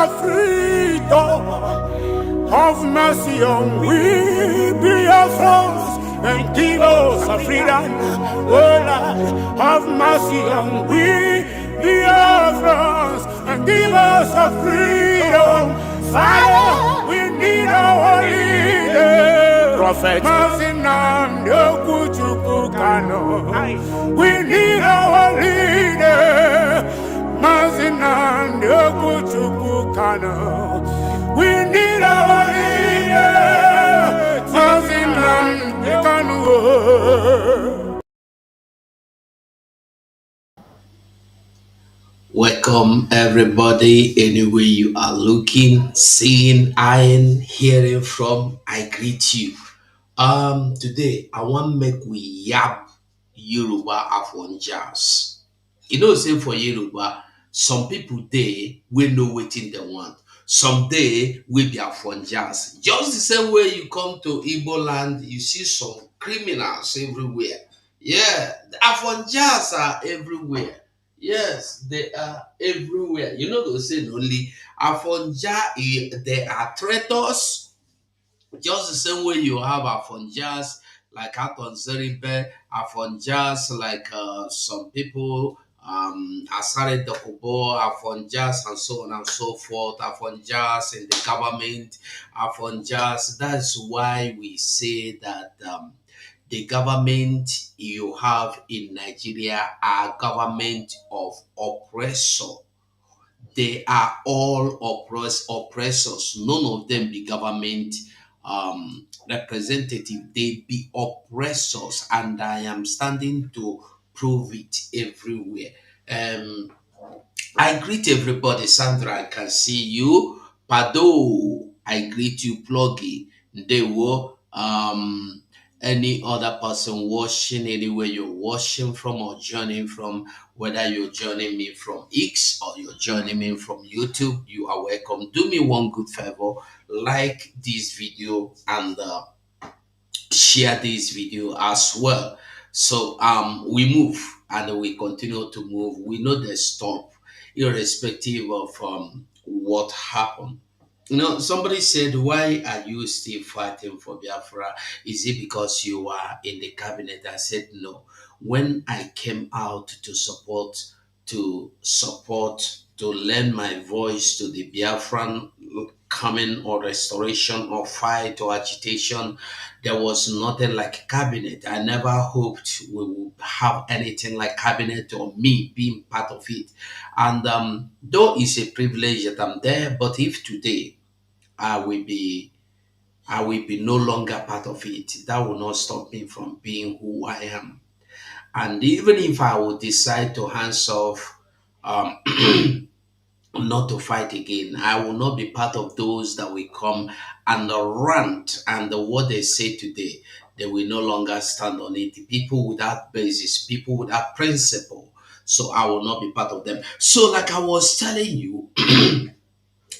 of freedom. Have mercy on we, be our friends, and give us a freedom. Oh Lord, have mercy on we, be our friends, and give us a freedom. Father, we need our leader. Prophet, Nnamdi Kanu. We need our leader. Nnamdi Kanu. We need our leader. Nnamdi Kanu. Welcome everybody, anywhere you are looking, seeing, eyeing, hearing from, I greet you. Today I want make we yap Yoruba Afonjas. You know, say for Yoruba, some people they will know waiting they want. Some day will be Afonjas. Just the same way you come to Igbo land, you see some criminals everywhere. Yeah, the Afonjas are everywhere. Yes, they are everywhere. You know, they say only Afonja, they are traitors just the same way you have Afonjas like Aton Zeribe, Afonjas like some people, Asare Dokubo, Afonjas and so on and so forth, Afonjas in the government, Afonjas. That's why we say that the government you have in Nigeria are government of oppressor. They are all oppressors. None of them be government representative. They be oppressors, and I am standing to prove it everywhere. Um, I greet everybody. Sandra, I can see you. Pado, I greet you. Pluggy, Ndewo. Any other person watching anywhere you're watching from or joining from, whether you're joining me from X or you're joining me from YouTube, you are welcome. Do me one good favor, like this video and share this video as well. So we move and we continue to move. We know the stop, irrespective of what happened. You know, somebody said, why are you still fighting for Biafra? Is it because you are in the cabinet? I said no. When I came out to lend my voice to the Biafran coming or restoration or fight or agitation, there was nothing like cabinet. I never hoped we would have anything like cabinet or me being part of it. And though it's a privilege that I'm there, but if today I will be I will be no longer part of it, that will not stop me from being who I am. And even if I would decide to hands off, um, not to fight again. I will not be part of those that will come and rant and what they say today. They will no longer stand on it. People without basis, people without principle. So I will not be part of them. So, like I was telling you,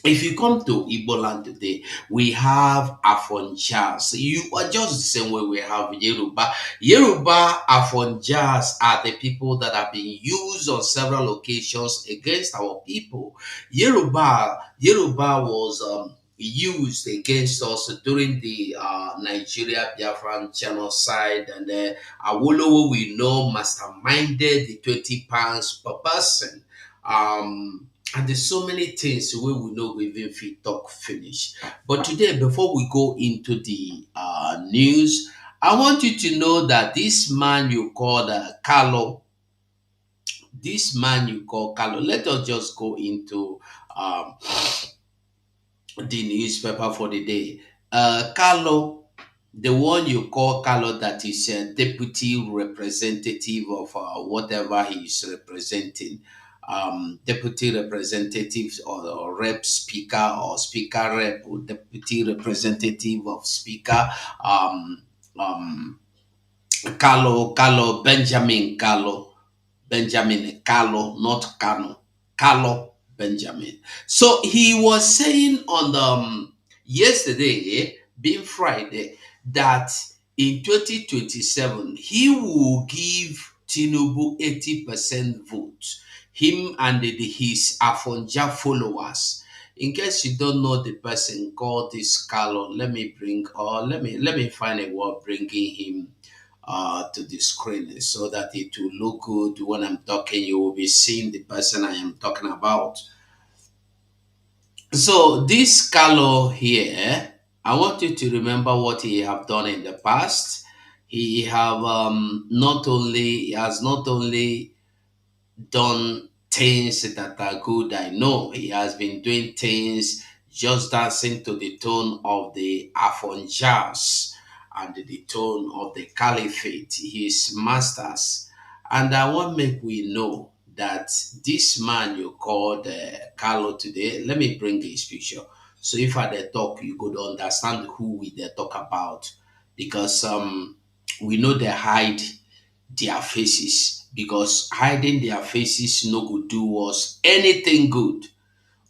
if you come to Igbo land today, we have Afonjas. You are just the same way we have Yoruba. Yoruba Afonjas are the people that have been used on several occasions against our people. Yoruba was used against us during the Nigeria Biafran genocide, and Awolowo we know masterminded the 20 pounds per person. And there's so many things where we know we even fit talk finish. But today, before we go into the news, I want you to know that this man you call Kalu, let us just go into um, the newspaper for the day. Kalu, the one you call Kalu, that is a deputy representative of whatever he is representing, deputy representative or rep speaker or speaker rep or deputy representative of speaker, um, um, Benjamin Kalu, not Kanu, Kalu Benjamin. So he was saying on the yesterday, being Friday, that in 2027 he will give Tinubu 80% vote. Him and his Afonja followers. In case you don't know the person called this Kalu, let me find a word bringing him to the screen so that it will look good when I'm talking. You will be seeing the person I am talking about. So this Carlo here, I want you to remember what he have done in the past. He have not only he has not only done things that are good. I know he has been doing things just dancing to the tone of the Afonjas and the tone of the Caliphate, his masters. And I want make we know that this man you called Carlo today, let me bring his picture. So if I dey talk, you could understand who we dey talk about. Because we know they hide their faces because hiding their faces no go do us anything good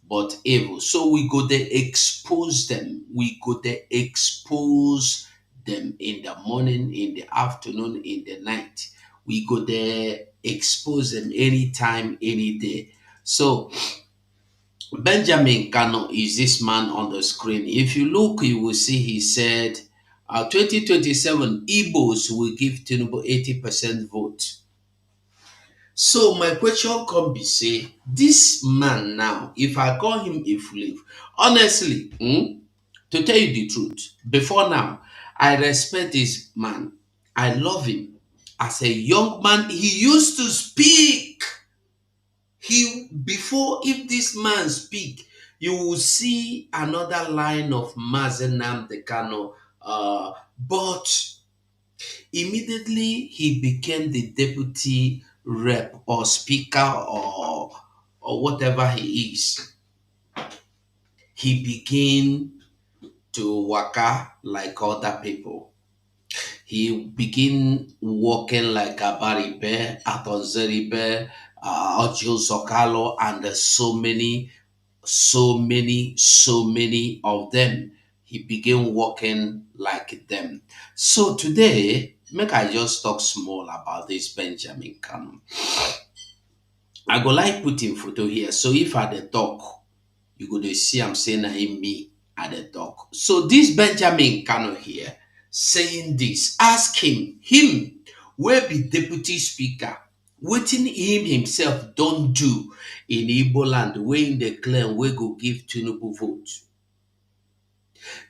but evil. So we go there expose them. We go there expose them in the morning, in the afternoon, in the night. We go there expose them anytime, any day. So Benjamin Kanu is this man on the screen. If you look, you will see he said 2027 Igbos will give Tinubu 80% vote. So my question come be say, this man now, if I call him a fool, honestly, to tell you the truth, before now, I respect this man. I love him. As a young man, he used to speak. He before if this man speak, you will see another line of Nnamdi Kanu. But immediately he became the deputy rep or speaker or whatever he is. He began to waka like other people. He began walking like a Baribe, Atonzeribe, Ojo Zokalo, and so many of them. He began walking like them. So today, make I just talk small about this Benjamin Kanu. I go like put him photo here. So if I dey talk, you go dey see I'm saying na him me at the talk. So this Benjamin Kanu here saying this, ask him will be deputy speaker, wetin him himself don't do in Igbo land wey in the claim we go give Tinubu vote.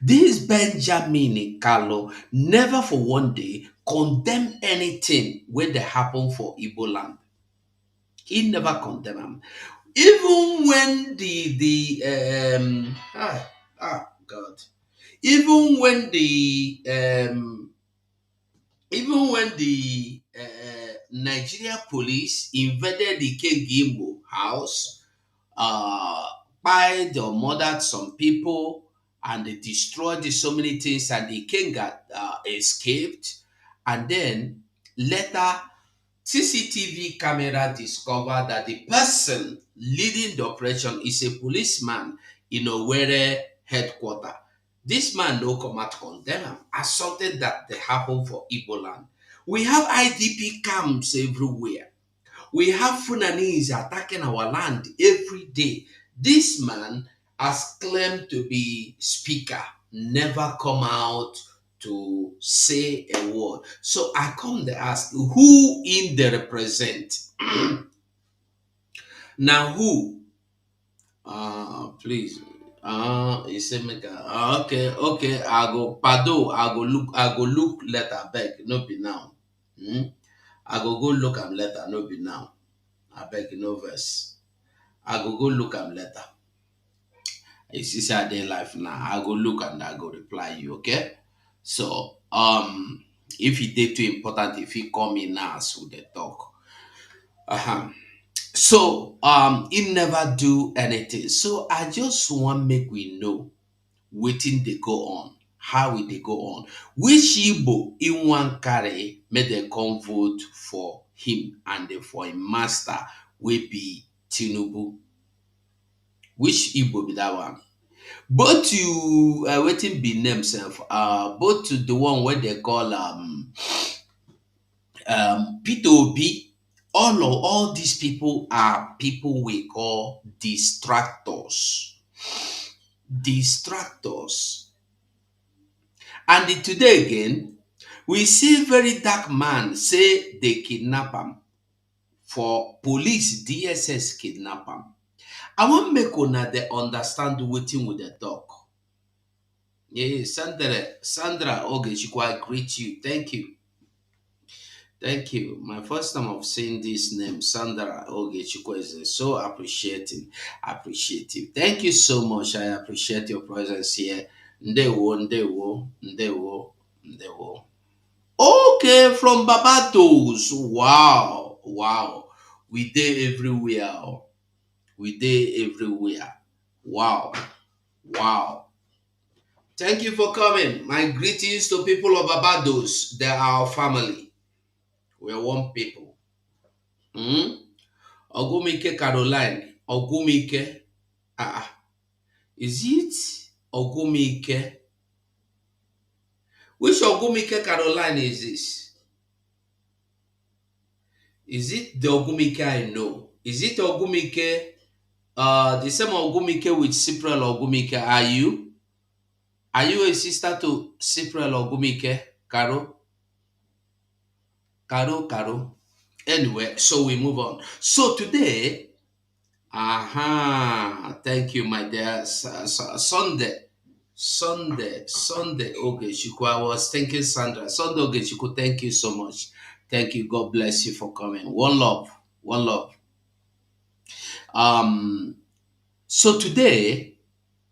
This Benjamin Kanu never for one day condemn anything when they happen for Igbo land. He never condemn them. Even when God, even when the Nigerian police invaded the King Gimbo house, spied or murdered some people, and they destroyed so many things, and the king got escaped, and then later CCTV camera discovered that the person leading the operation is a policeman in Owerri headquarter. This man no come out condemn him as something that they happen for Igbo land. We have IDP camps everywhere. We have Fulanese attacking our land every day. This man has claimed to be speaker, never come out to say a word. So I come to ask who in the represent. Now who? Please. He said make okay. I go look letter back, no be now. I go look am letter, no be now. I beg no verse. I go look am later. You see say I dey life now. I go look and I go reply you, okay? So if it dey too important, if he call me now as we dey talk. So he never do anything. So I just want make we know wetin dey go on, how e dey go on, which Igbo in wan carry make dem come vote for him and for him master wey be Tinubu. Which Igbo be that one? Both you wetin be name sef, both to the one wey they call Peter Obi, all these people are people we call distractors. distractors. And today again, we see very dark man say they kidnap him for police DSS kidnap him. I want make una dey understand wetin we dey talk. Yeah, Sandra Ogechukwu, I greet you. Thank you. Thank you. My first time of seeing this name, Sandra Ogechukwu, is so appreciating, appreciative. Thank you so much. I appreciate your presence here. Ndewo, ndewo, ndewo, ndewo. Okay, from Barbados. Wow, wow. We dey everywhere. Oh. We dey everywhere. Wow, wow. Thank you for coming. My greetings to people of Barbados. They are our family. We are one people. Hmm? Ogumike Caroline. Ogumike. Is it Ogumike? Which Ogumike Caroline is this? Is it the Ogumike I know? Is it Ogumike, the same Ogumike with Cypriel Ogumike? Are you? Are you a sister to Cypriel Ogumike? Caro? Caro? Anyway, so we move on. So today, thank you, my dear. Sunday. Okay, Shuku. I was thinking Sandra. Sunday, okay, Shuku. Thank you so much. Thank you. God bless you for coming. One love. One love. Um. So today,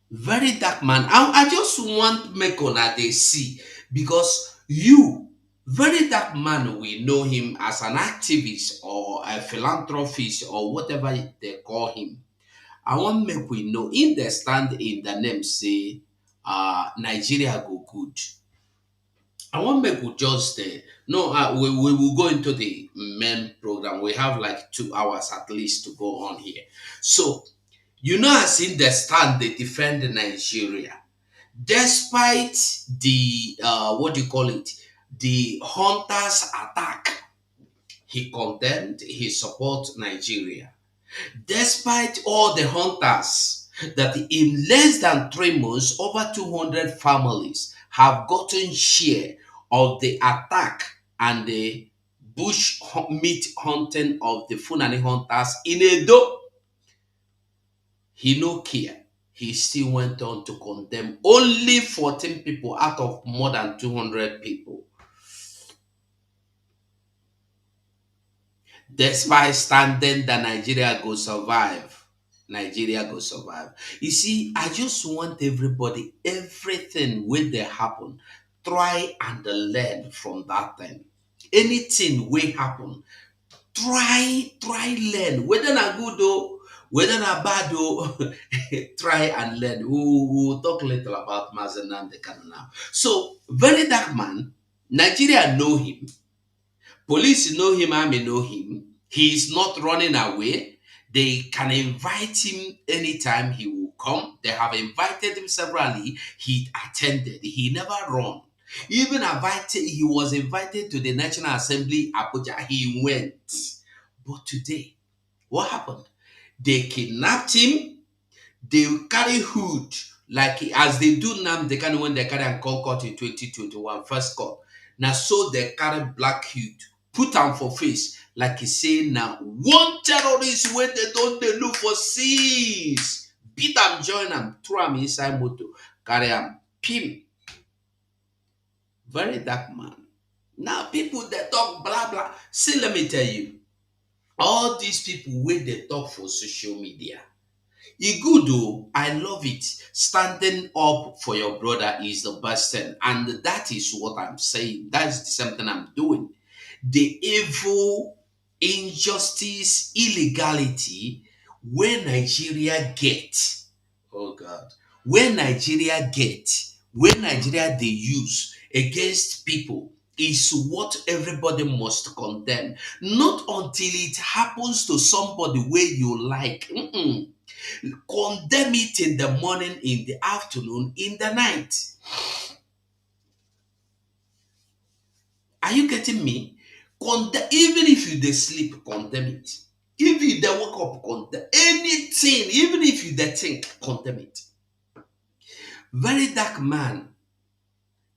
very dark man. I just want make una they see because you very dark man we know him as an activist or a philanthropist or whatever they call him. I want make we know in the stand in the name say Nigeria go good. I want make we just no we will go into the main program. We have like 2 hours at least to go on here. So you know as in the stand they defend Nigeria despite the what do you call it, the hunters attack. He condemned, he support Nigeria despite all the hunters that in less than 3 months over 200 families have gotten share of the attack and the bush meat hunting of the Fulani hunters in Edo. He no care. He still went on to condemn only 14 people out of more than 200 people. Despite standing that Nigeria go survive. Nigeria go survive. You see, I just want everybody, everything when they happen, try and learn from that thing. Anything will happen, try learn whether na good or whether na bad or try and learn. We'll talk little about Mazen Nnamdi Kanu now. So very dark man, Nigeria know him, police know him, army know him. He is not running away. They can invite him anytime he will come. They have invited him severally. He attended. He never run. Even invited, he was invited to the National Assembly Abuja. He went. But today, what happened? They kidnapped him. They carry hood like as they do now. They can when they carry and Concord in 2021 first court. Now so they carry black hood, put them for face like he say now one terrorist when they don't they look for seas. Beat them, join them, throw them inside motor, carry them, pim. Very dark man. Now people they talk blah blah. See, let me tell you. All these people wey they talk for social media, e good though. I love it. Standing up for your brother is the best thing, and that is what I'm saying. That's the same thing I'm doing. The evil, injustice, illegality where Nigeria get, oh God, where Nigeria they use against people is what everybody must condemn. Not until it happens to somebody where you like. Condemn it in the morning, in the afternoon, in the night. Are you getting me? Even if you they sleep, condemn it. If you they wake up, condemn anything. Even if you they think, condemn it. Very dark man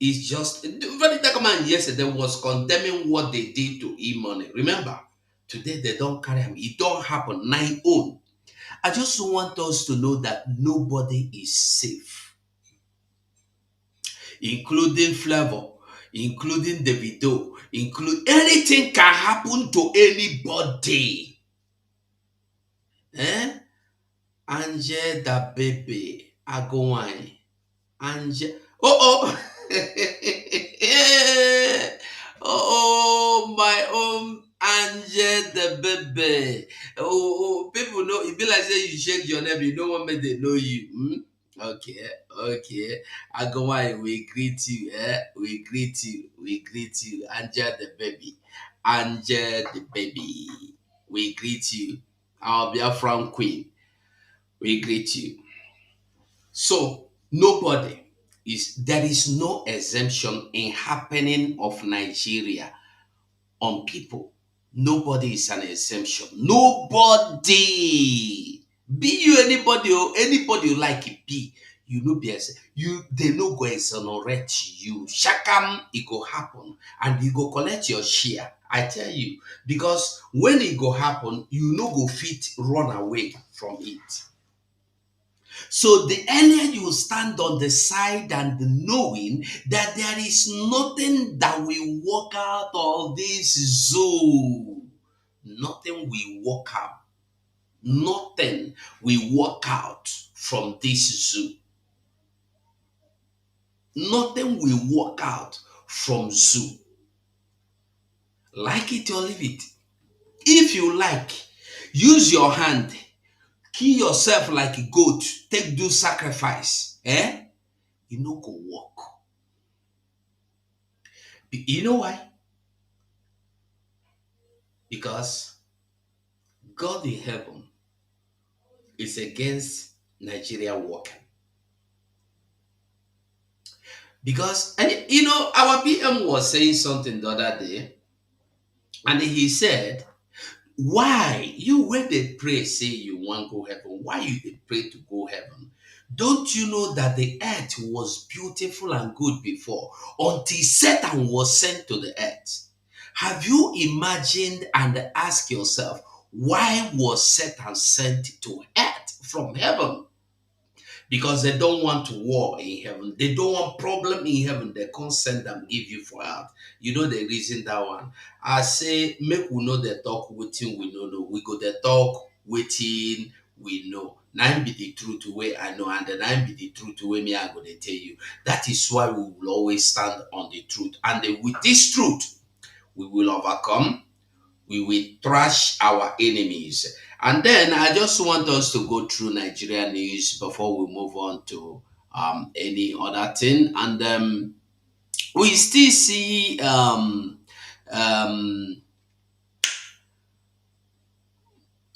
is just very dark man yesterday was condemning what they did to e-money. Remember, today they don't carry him. It don't happen. Nine own. I just want us to know that nobody is safe, including Flavor, including Davido, include anything can happen to anybody. Eh? Anje da baby, Agowine. Anje. Oh, oh. Oh, my own Anje the baby. Oh, people know it be like say you shake your name, you don't want me to know you. Hmm? Okay, okay. Agowine, we greet you, We greet you, we greet you. Anje the baby. Anje the baby. We greet you. Our Biafran queen. We greet you. So nobody is there is no exemption in happening of Nigeria on people. Nobody is an exemption. Nobody. Be you anybody or anybody you like it be. You know be you they no go exonerate you. Shakam it go happen and you go collect your share. I tell you because when it go happen, you no go fit run away from it. So the earlier you stand on the side and knowing that there is nothing that will work out of this zoo, nothing will work out. Nothing will work out from this zoo. Nothing will work out from zoo. Like it or leave it. If you like, use your hand, kill yourself like a goat, take do sacrifice. You no go work. You know why? Because God in heaven is against Nigeria working. Because, and you know, our PM was saying something the other day, and he said, why you when they pray say you want go heaven, why you they pray to go heaven? Don't you know that the earth was beautiful and good before until Satan was sent to the earth? Have you imagined and asked yourself, why was Satan sent to earth from heaven? Because they don't want war in heaven. They don't want problem in heaven. They can't send them, give you for earth. You know the reason that one. I say, make we know the talk waiting we know. We go the talk waiting we know. Nine be the truth way I know, and the nine be the truth way me I go to tell you. That is why we will always stand on the truth. And with this truth, we will overcome, we will thrash our enemies. And then I just want us to go through Nigerian news before we move on to any other thing. And we still see um,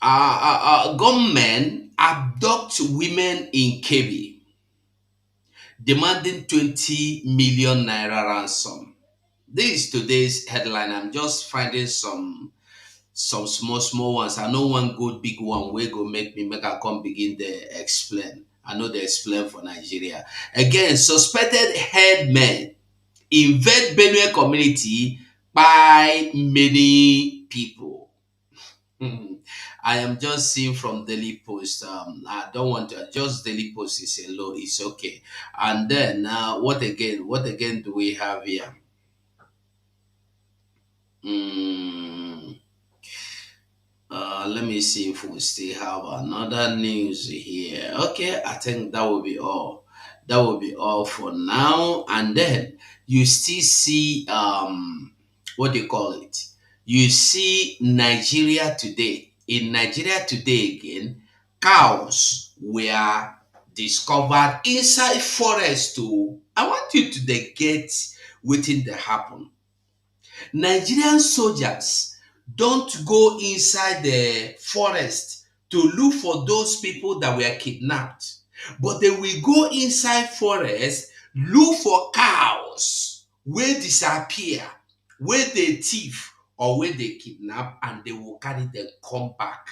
gunmen abduct women in Kebbi, demanding 20 million naira ransom. This is today's headline. I'm just finding some small ones. I know one good big one wey go make me make I come begin the explain. I know they explain for Nigeria. Again, suspected headmen invade Benue community by many people. I am just seeing from Daily Post. I don't want to just Daily Post is a low, it's okay. And then what again? What again do we have here? Mm, let me see if we still have another news here. Okay, I think that will be all. That will be all for now. And then you still see what do you call it? You see Nigeria today. In Nigeria today again, cows were discovered inside forest too. I want you to get within the happen. Nigerian soldiers don't go inside the forest to look for those people that were kidnapped, but they will go inside forest, look for cows where disappear, where they thief or where they kidnap, and they will carry them come back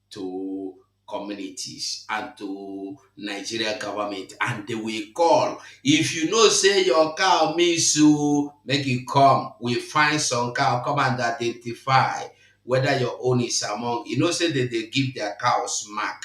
to communities and to Nigeria government, and they will call. If you know say your cow miss you, make it come. We find some cow, come and identify whether your own is among. You know say that they give their cows mark.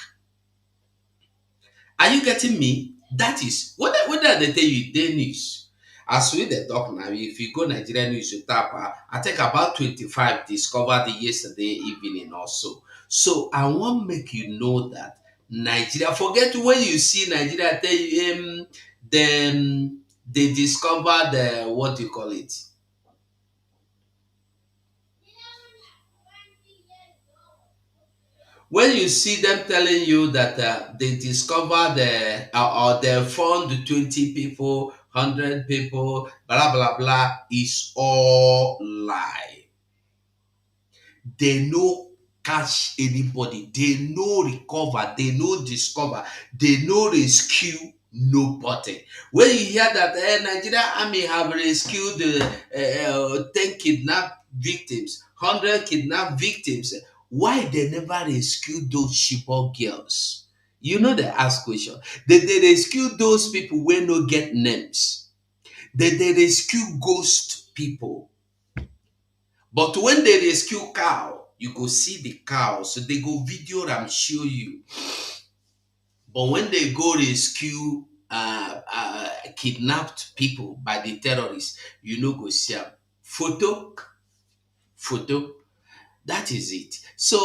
Are you getting me? That is whether they tell you they news. As we the talk now, if you go Nigerian news, you tap, I think about 25 discovered yesterday evening also. So I want make you know that Nigeria, forget when you see Nigeria, tell you, then they discovered what do you call it? When you see them telling you that they discovered or they found 20 people, 100 people, blah blah blah, is all lie. They no catch anybody, they no recover, they no discover, they no rescue nobody. When you hear that Nigeria army have rescued 10 kidnapped victims, 100 kidnapped victims, why they never rescue those Chibok girls? You know, they ask question. They rescue those people wey no get names. They rescue ghost people. But when they rescue cow, you go see the cow. So they go video and show you. But when they go rescue kidnapped people by the terrorists, you know go see them. Photo. That is it. So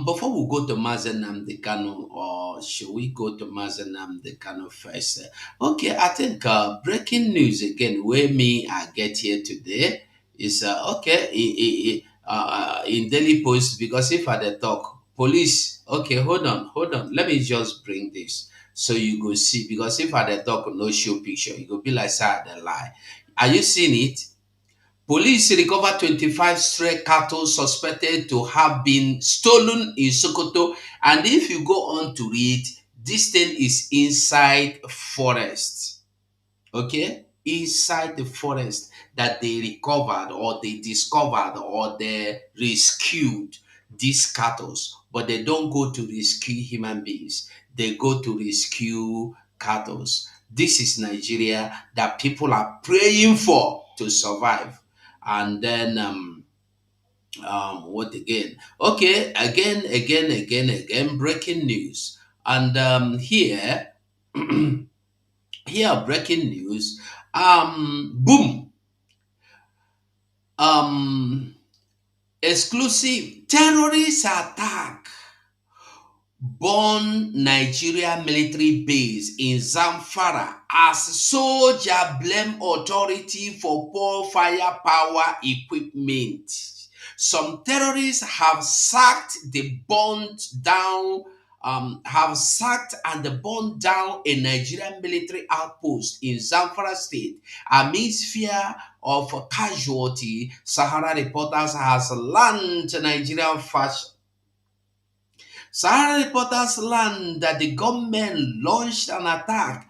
before we go to Mazen Nnamdi Kanu, or should we go to Mazen Nnamdi Kanu first? Okay, I think breaking news again. Where me I get here today is okay in Daily Post, because if I dey talk police. Okay, hold on. Let me just bring this so you go see, because if I dey talk no show picture, you go be like say I dey lie. Are you seeing it? Police recovered 25 stray cattle suspected to have been stolen in Sokoto. And if you go on to read, this thing is inside forest. Okay? Inside the forest that they recovered or they discovered or they rescued these cattle. But they don't go to rescue human beings. They go to rescue cattle. This is Nigeria that people are praying for to survive. And then what again? Okay, again, breaking news. And here breaking news. Boom. Um, Exclusive terrorist attack burn Nigeria military base in Zamfara as soldier blame authority for poor firepower equipment. Some terrorists have sacked the burned down have sacked and burned down a Nigerian military outpost in Zamfara state amidst fear of casualty. Sahara Reporters has learned Nigerian fashion. Sahara Reporters learned that the government launched an attack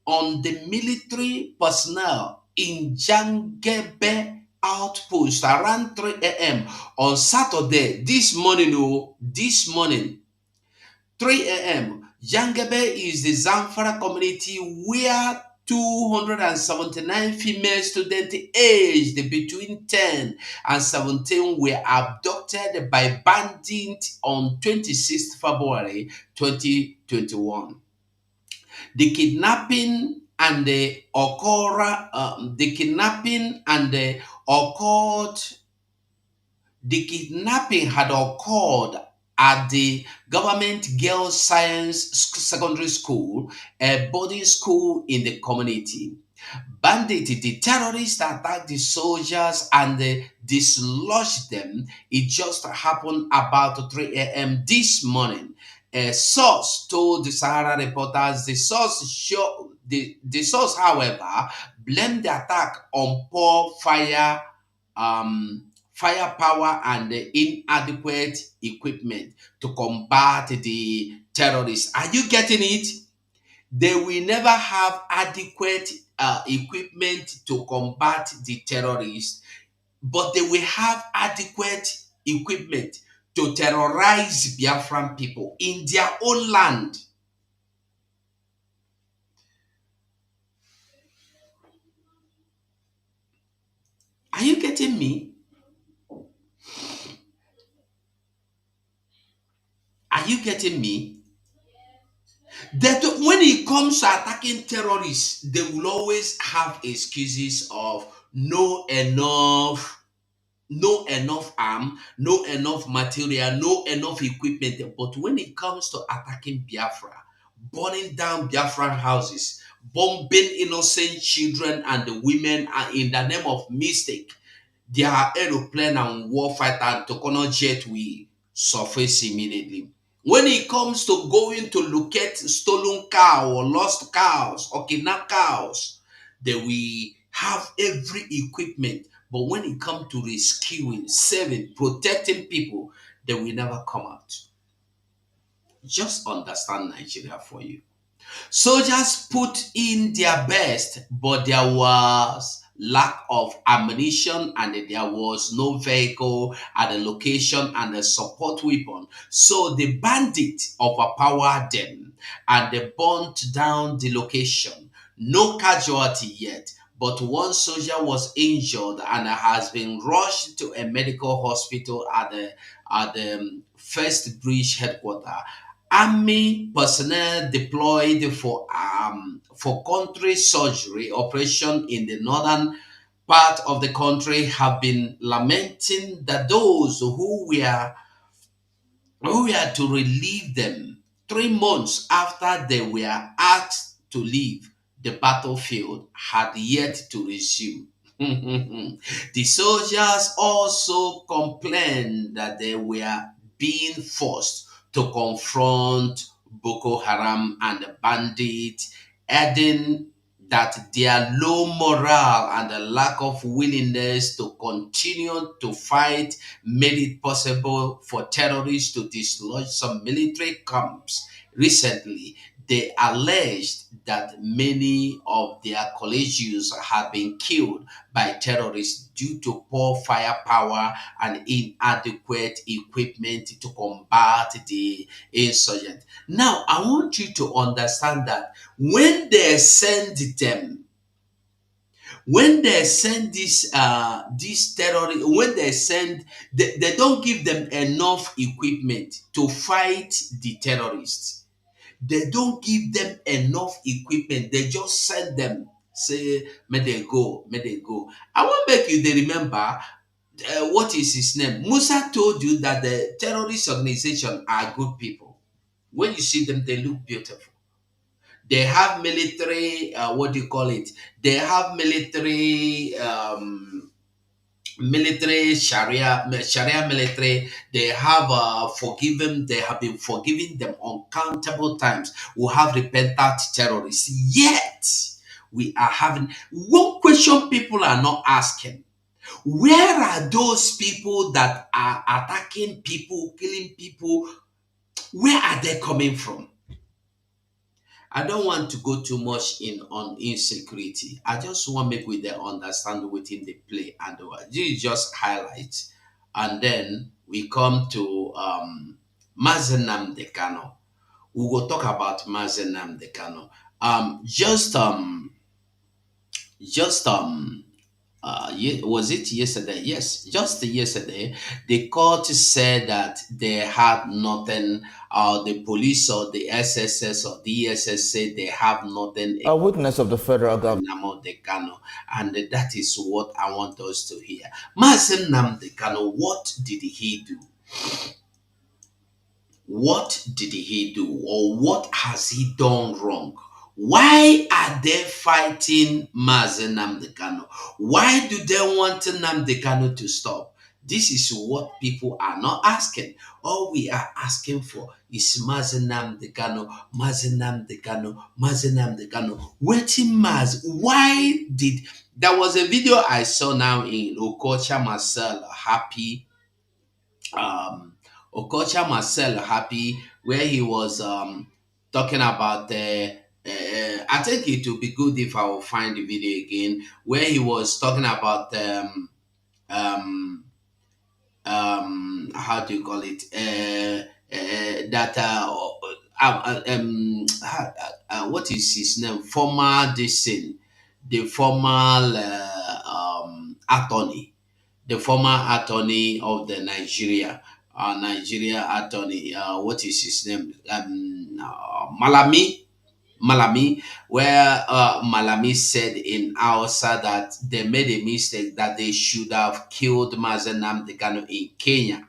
on the military personnel in Jangebe outpost around 3 a.m. on Saturday. This morning, 3 a.m. Jangebe is the Zamfara community where 279 female students aged between 10 and 17 were abducted by bandits on 26th February 2021. The kidnapping and the occurred the kidnapping had occurred at the government girls science secondary school, a boarding school in the community. Bandits, the terrorists attacked the soldiers and they dislodged them. It just happened about 3 a.m. this morning. A source told the Sahara Reporters the source, however, blamed the attack on poor firepower and inadequate equipment to combat the terrorists. Are you getting it? They will never have adequate equipment to combat the terrorists, but they will have adequate equipment to terrorize Biafran people in their own land. Are you getting me? Are you getting me? That when it comes to attacking terrorists, they will always have excuses of no enough arm, no enough material, no enough equipment. But when it comes to attacking Biafra, burning down Biafran houses, bombing innocent children and the women in the name of mistake, their aeroplane and warfighter and Tokono jet will surface immediately. When it comes to going to locate stolen cow or lost cows or kidnapped cows, they will have every equipment. But when it comes to rescuing, saving, protecting people, they will never come out. Just understand Nigeria for you. Soldiers put in their best, but there was lack of ammunition and there was no vehicle at the location and a support weapon. So the bandits overpowered them and they burnt down the location. No casualty yet, but one soldier was injured and has been rushed to a medical hospital at the First Bridge headquarters. Army personnel deployed for country surgery operation in the northern part of the country have been lamenting that those who were to relieve them 3 months after they were asked to leave the battlefield had yet to resume. The soldiers also complained that they were being forced to confront Boko Haram and the bandits, adding that their low morale and the lack of willingness to continue to fight made it possible for terrorists to dislodge some military camps. Recently, they alleged that many of their colleagues had been killed by terrorists due to poor firepower and inadequate equipment to combat the insurgent. Now, I want you to understand that when they send them, when they send these terrorists, when they don't give them enough equipment to fight the terrorists. They don't give them enough equipment. They just send them, say, may they go, may they go. I want to make you they remember what is his name. Musa told you that the terrorist organization are good people. When you see them, they look beautiful. They have military, what do you call it? They have military sharia military. They have forgiven, they have been forgiving them uncountable times who have repentant terrorists. Yet we are having one question people are not asking: where are those people that are attacking people, killing people? Where are they coming from? I don't want to go too much in on insecurity. I just want make we there understand within the play and you just highlight, and then we come to Mazenam Dekano. We will talk about Mazenam Dekano. Just was it yesterday? Yes, just yesterday, the court said that they had nothing. The police or the SSS or the ESS said they have nothing A witness of the federal government. Nnamdi Kanu, and that is what I want us to hear. Mazen Nnamdi Kanu, what did he do? What did he do, or what has he done wrong? Why are they fighting Mazen Nnamdi Kanu? Why do they want Nnamdi Kanu to stop? This is what people are not asking. All we are asking for is Mazen Nnamdi Kanu, Mazen Nnamdi Kanu, Mazen Nnamdi Kanu. Waiting Maz, why did... There was a video I saw now in Okocha Marcel Happy Okocha Marcel Happy, where he was talking about the. I think it would be good if I will find the video again, where he was talking about um, how do you call it, that what is his name, former this thing, the former attorney, the former attorney of the Nigeria attorney, what is his name, Malami, where Malami said in Hausa that they made a mistake, that they should have killed Mazen Nnamdi Kanu in Kenya.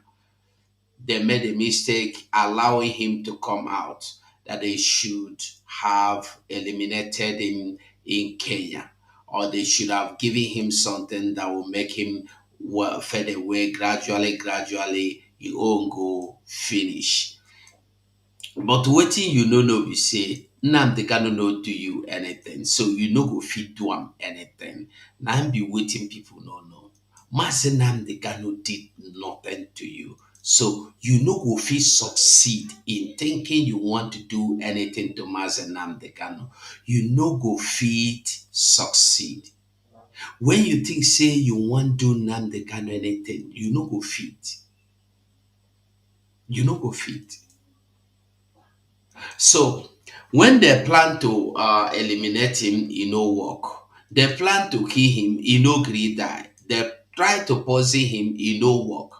They made a mistake allowing him to come out, that they should have eliminated him in Kenya, or they should have given him something that will make him fade away gradually, he won't go finish. But wetin you no know be say Nnamdi Kanu no do you anything, so you no go fit do am anything. Na im be wetin people no know. Mazi Nnamdi Kanu did nothing to you, so you no go fit succeed in thinking you want to do anything to Mazi Nnamdi Kanu. You no go fit succeed. When you think say you wan do Nnamdi Kanu anything, you no go fit. You no go fit. So when they plan to eliminate him, he no work. They plan to kill him, he no gree die. They try to poison him, he no work.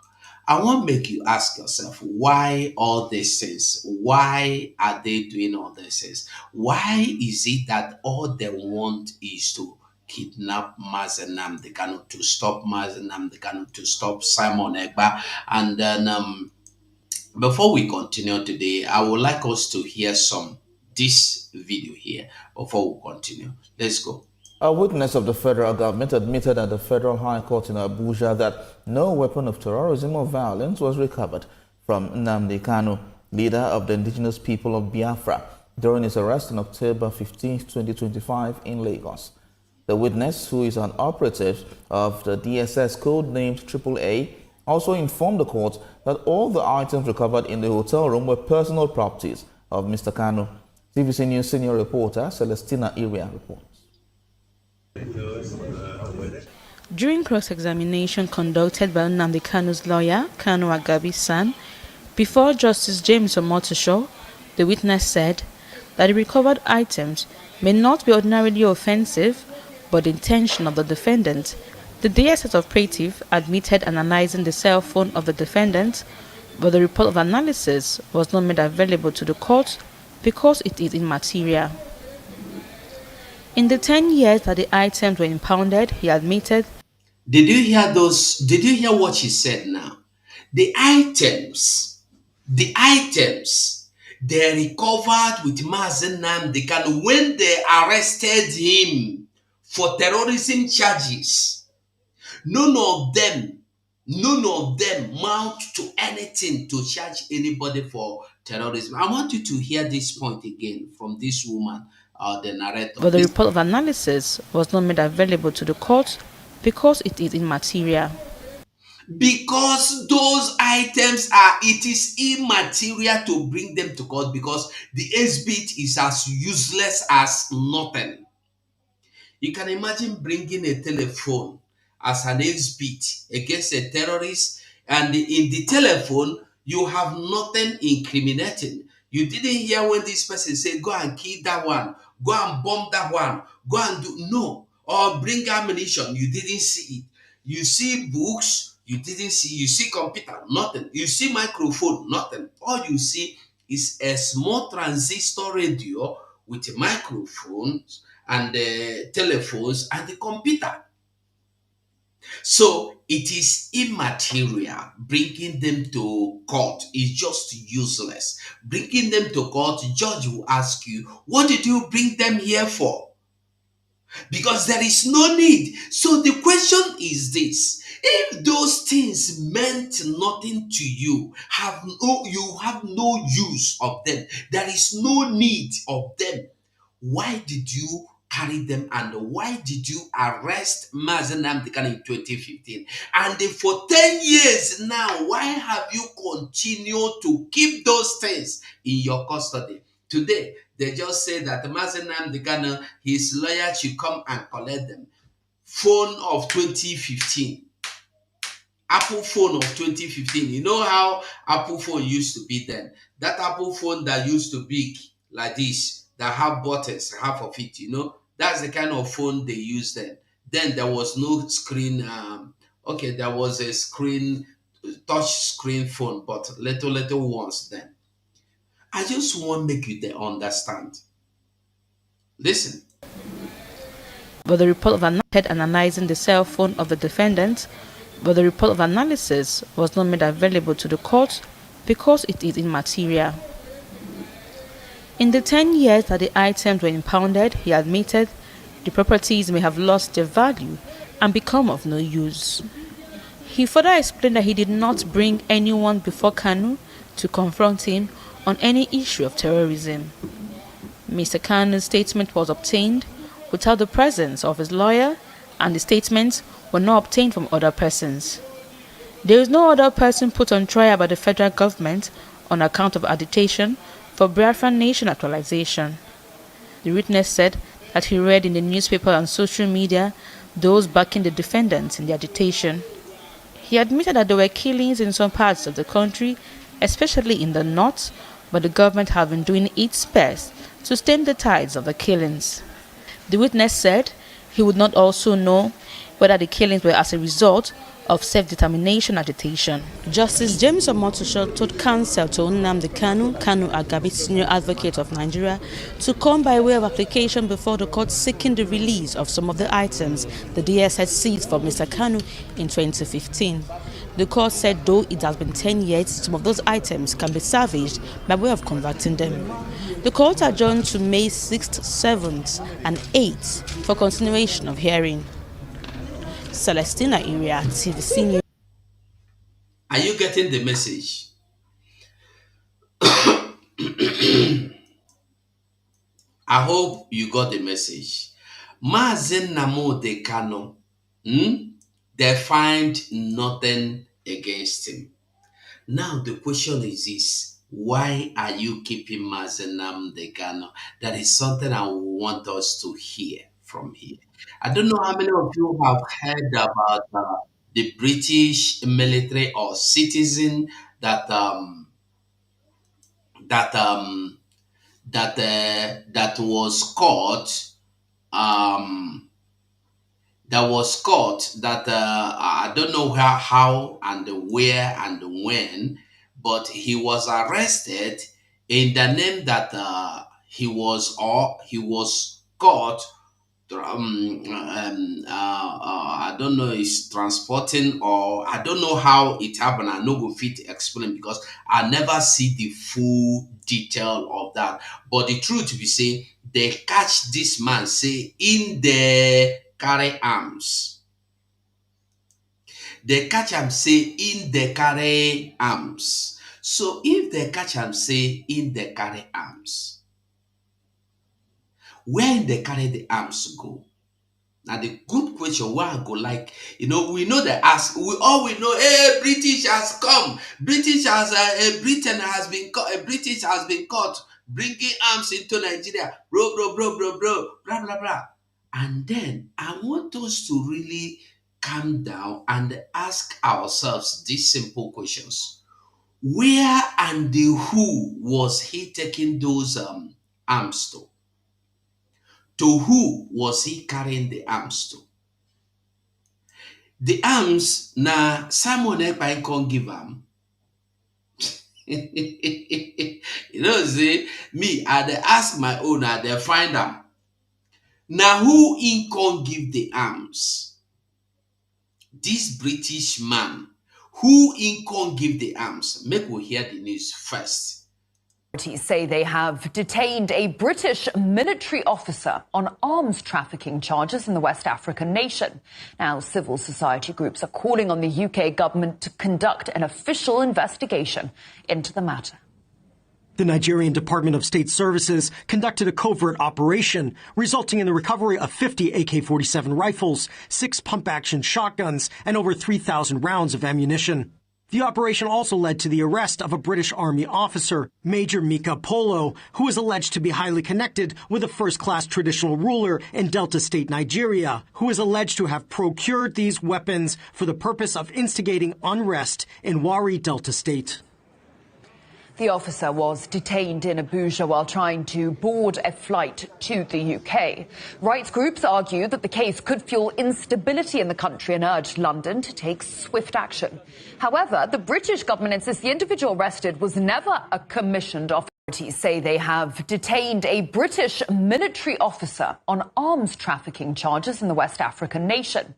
I want make you ask yourself, why all these things? Why are they doing all these things? Why is it that all they want is to kidnap Mazen Nnamdi Kanu, to stop Mazen Nnamdi Kanu, to stop Simon Egba, and then before we continue today, I would like us to hear some this video here before we continue. Let's go. A witness of the federal government admitted at the Federal High Court in Abuja that no weapon of terrorism or violence was recovered from Nnamdi Kanu, leader of the indigenous people of Biafra, during his arrest on October 15, 2025 in Lagos. The witness, who is an operative of the DSS codenamed AAA, also informed the court that all the items recovered in the hotel room were personal properties of Mr. Kanu. TVC News senior reporter Celestina Iria reports. During cross-examination conducted by Nnamdi Kanu's lawyer, Kanu Agabi-san, before Justice James Omotosho, the witness said that the recovered items may not be ordinarily offensive, but the intention of the defendant. The DSS operative admitted analyzing the cell phone of the defendant, but the report of analysis was not made available to the court because it is immaterial. In the 10 years that the items were impounded, he admitted. Did you hear those? Did you hear what she said now? The items they recovered with Mazen Nnamdi Kanu when they arrested him for terrorism charges. None of them mount to anything to charge anybody for terrorism. I want you to hear this point again from this woman, the narrator. But the report of analysis was not made available to the court because it is immaterial. Because those items it is immaterial to bring them to court, because the exhibit is as useless as nothing. You can imagine bringing a telephone as an exhibit against a terrorist, and in the telephone, you have nothing incriminating. You didn't hear when this person said, go and kill that one, go and bomb that one, go and do, no, or bring ammunition. You didn't see it. You see books, you didn't see, you see computer, nothing. You see microphone, nothing. All you see is a small transistor radio with a microphone and the telephones and the computer. So it is immaterial. Bringing them to court is just useless. Bringing them to court, judge will ask you, what did you bring them here for? Because there is no need. So the question is this: if those things meant nothing to you, you have no use of them, there is no need of them, why did you carry them, and why did you arrest Mazen Nnamdi Kanu in 2015? And for 10 years now, why have you continued to keep those things in your custody? Today, they just say that Mazen Nnamdi Kanu, his lawyer should come and collect them. Phone of 2015. Apple phone of 2015. You know how Apple phone used to be then? That Apple phone that used to be like this, that have buttons, half of it, that's the kind of phone they used then. Then there was no screen. Okay, there was a screen, touch screen phone, but little ones then. I just want to make you to understand. Listen. But the report of analyzing the cell phone of the defendant, but the report of analysis was not made available to the court because it is immaterial. In the 10 years that the items were impounded, he admitted the properties may have lost their value and become of no use. He further explained that he did not bring anyone before Kanu to confront him on any issue of terrorism. Mr. Kanu's statement was obtained without the presence of his lawyer, and the statements were not obtained from other persons. There is no other person put on trial by the federal government on account of agitation for Biafran nation actualization. The witness said that he read in the newspaper and social media those backing the defendants in the agitation. He admitted that there were killings in some parts of the country, especially in the north, but the government have been doing its best to stem the tides of the killings. The witness said he would not also know whether the killings were as a result of self-determination agitation. Justice James Omotosho told counsel to Nnamdi Kanu, Kanu Agabi, senior advocate of Nigeria, to come by way of application before the court seeking the release of some of the items the DS had seized from Mr. Kanu in 2015. The court said though it has been 10 years, some of those items can be salvaged by way of converting them. The court adjourned to May 6th, 7th, and 8th for continuation of hearing. Celestina Area, TVC News. Are you getting the message? I hope you got the message. Mazen Nnamdi Kanu, they find nothing against him. Now the question is this: why are you keeping Mazen Nnamdi Kanu? That is something I want us to hear from here. I don't know how many of you have heard about the British military or citizen that that that was caught um that I don't know how and where and when, but he was arrested in the name that he was caught. I don't know, it's transporting, or I don't know how it happened. I no go fit explain because I never see the full detail of that. But the truth be say, they catch this man say in the carry arms. They catch him say in the carry arms. So if they catch him say in the carry arms, where they carry the arms go? Now the good question why I go like, we know the ask, we know, hey, British has come, Britain has been caught, British has been caught bringing arms into Nigeria, bro, blah blah blah. And then I want us to really calm down and ask ourselves these simple questions: where and who was he taking those arms to? To who was he carrying the arms to? The arms na Simon Ekpa can't give him. See, me, I dey ask my own, I dey find them. Now who in can't give the arms? This British man, who in can't give the arms? Make we hear the news first. Authorities say they have detained a British military officer on arms trafficking charges in the West African nation. Now, civil society groups are calling on the UK government to conduct an official investigation into the matter. The Nigerian Department of State Services conducted a covert operation, resulting in the recovery of 50 AK-47 rifles, 6 pump-action shotguns, and over 3,000 rounds of ammunition. The operation also led to the arrest of a British Army officer, Major Mika Polo, who is alleged to be highly connected with a first-class traditional ruler in Delta State, Nigeria, who is alleged to have procured these weapons for the purpose of instigating unrest in Warri Delta State. The officer was detained in Abuja while trying to board a flight to the UK. Rights groups argue that the case could fuel instability in the country and urged London to take swift action. However, the British government insists the individual arrested was never a commissioned officer. Authorities say they have detained a British military officer on arms trafficking charges in the West African nation.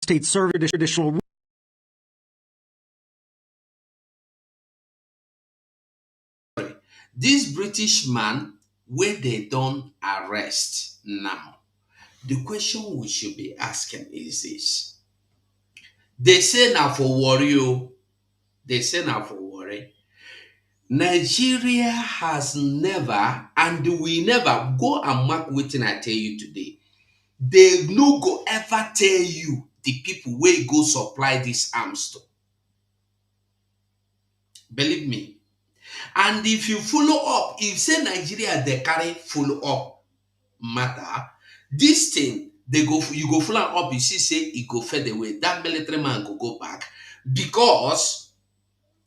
State service traditional. This British man, where they don't arrest now, the question we should be asking is this. They say now for warrior, they say now for worry. Nigeria has never, and we never, go and mark wetin I tell you today. They no go ever tell you the people where go supply these arms to. Believe me. And if you follow up, if say Nigeria they carry follow up matter, this thing they go, you go follow up, you see say it go fade away. That military man go back because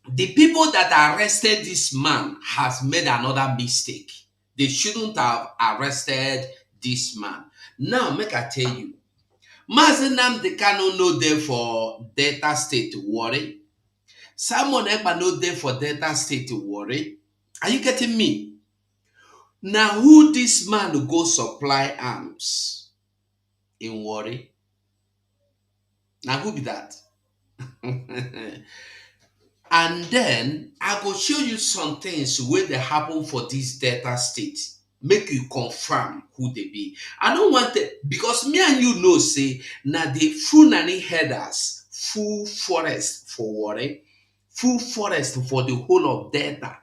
the people that arrested this man has made another mistake. They shouldn't have arrested this man. Now, make I tell you, Nnamdi Kanu no there for Delta State to worry. Simon Ekpa no there for Delta State to worry. Are you getting me? Now, who this man go supply arms in worry? Now, who be that? And then I go show you some things where they happen for this Delta State. Make you confirm who they be. I don't want it because me and you know say now the Fulani headers full forest for worry, full forest for the whole of Delta.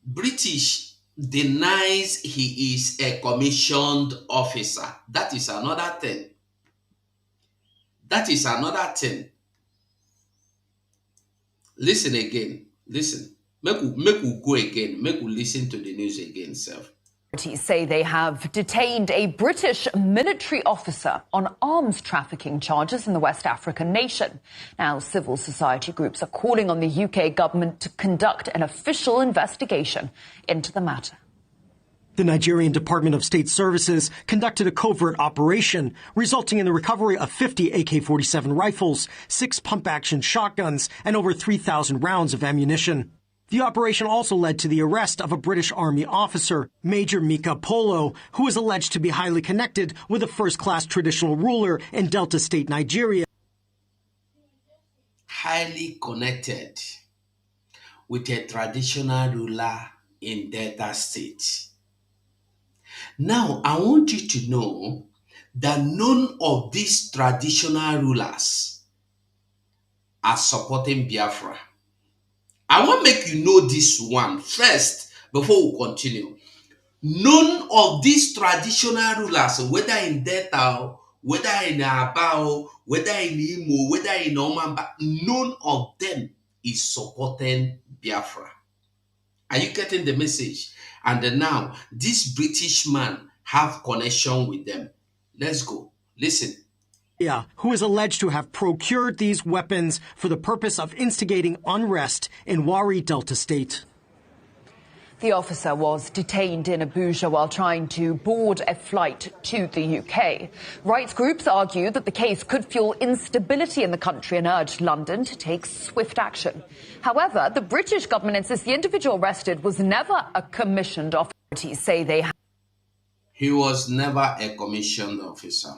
British denies he is a commissioned officer. That is another thing. That is another thing. Listen again. Listen. Make we go again. Make we listen to the news again, self. Authorities say they have detained a British military officer on arms trafficking charges in the West African nation. Now, civil society groups are calling on the UK government to conduct an official investigation into the matter. The Nigerian Department of State Services conducted a covert operation, resulting in the recovery of 50 AK-47 rifles, 6 pump-action shotguns, and over 3,000 rounds of ammunition. The operation also led to the arrest of a British Army officer, Major Mika Polo, who is alleged to be highly connected with a first-class traditional ruler in Delta State, Nigeria. Highly connected with a traditional ruler in Delta State. Now, I want you to know that none of these traditional rulers are supporting Biafra. I want to make you know this one first before we continue. None of these traditional rulers, whether in Delta, whether in Abao, whether in Imo, whether in Omamba, none of them is supporting Biafra. Are you getting the message? And then now, this British man have connection with them. Let's go. Listen. Who is alleged to have procured these weapons for the purpose of instigating unrest in Warri Delta State. The officer was detained in Abuja while trying to board a flight to the UK. Rights groups argue that the case could fuel instability in the country and urged London to take swift action. However, the British government insists the individual arrested was never a commissioned officer. Authorities say they have. He was never a commissioned officer.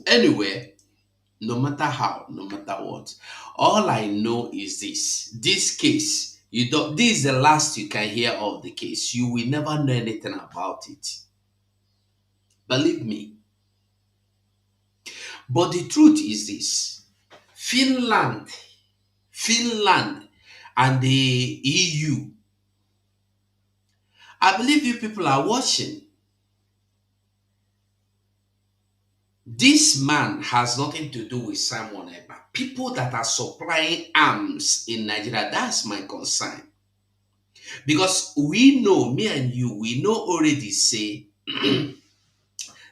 Anyway, no matter how, no matter what, all I know is this case, this is the last you can hear of the case. You will never know anything about it. Believe me. But the truth is this. Finland and the EU. I believe you people are watching. This man has nothing to do with Simon Ekpa. People that are supplying arms in Nigeria, that's my concern. Because we know, me and you, we know already say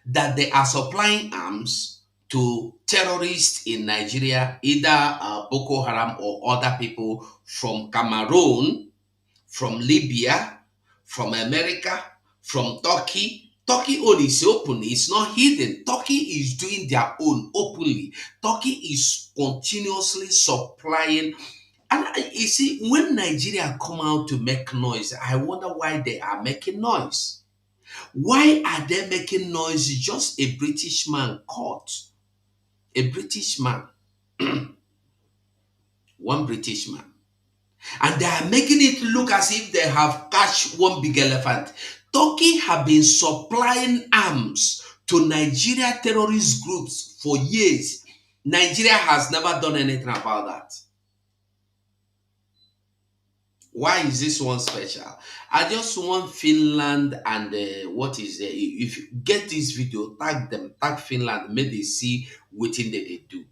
that they are supplying arms to terrorists in Nigeria, either Boko Haram or other people from Cameroon, from Libya, from America, from Turkey. Turkey own is open, it's not hidden. Turkey is doing their own openly. Turkey is continuously supplying. And you see, when Nigeria come out to make noise, I wonder why they are making noise. Why are they making noise? Just a British man caught. A British man. One British man. And they are making it look as if they have catch one big elephant. Turkey have been supplying arms to Nigeria terrorist groups for years. Nigeria has never done anything about that. Why is this one special? I just want Finland and what is there? If you get this video, tag them, tag Finland, make they see what thing that they do.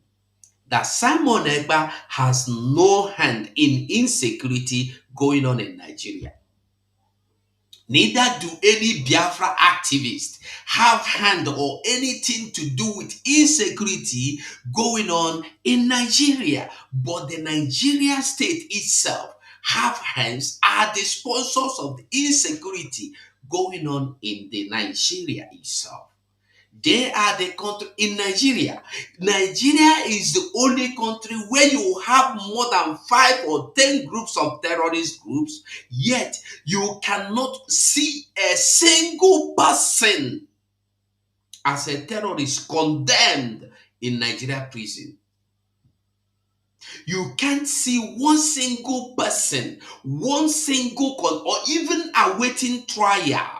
That Simon Ekpa has no hand in insecurity going on in Nigeria. Neither do any Biafra activist have hand or anything to do with insecurity going on in Nigeria. But the Nigeria state itself have hands, are the sponsors of the insecurity going on in the Nigeria itself. They are the country in Nigeria. Nigeria is the only country where you have more than 5 or 10 groups of terrorist groups, yet you cannot see a single person as a terrorist condemned in Nigeria prison. You can't see one single person, one single or even awaiting trial.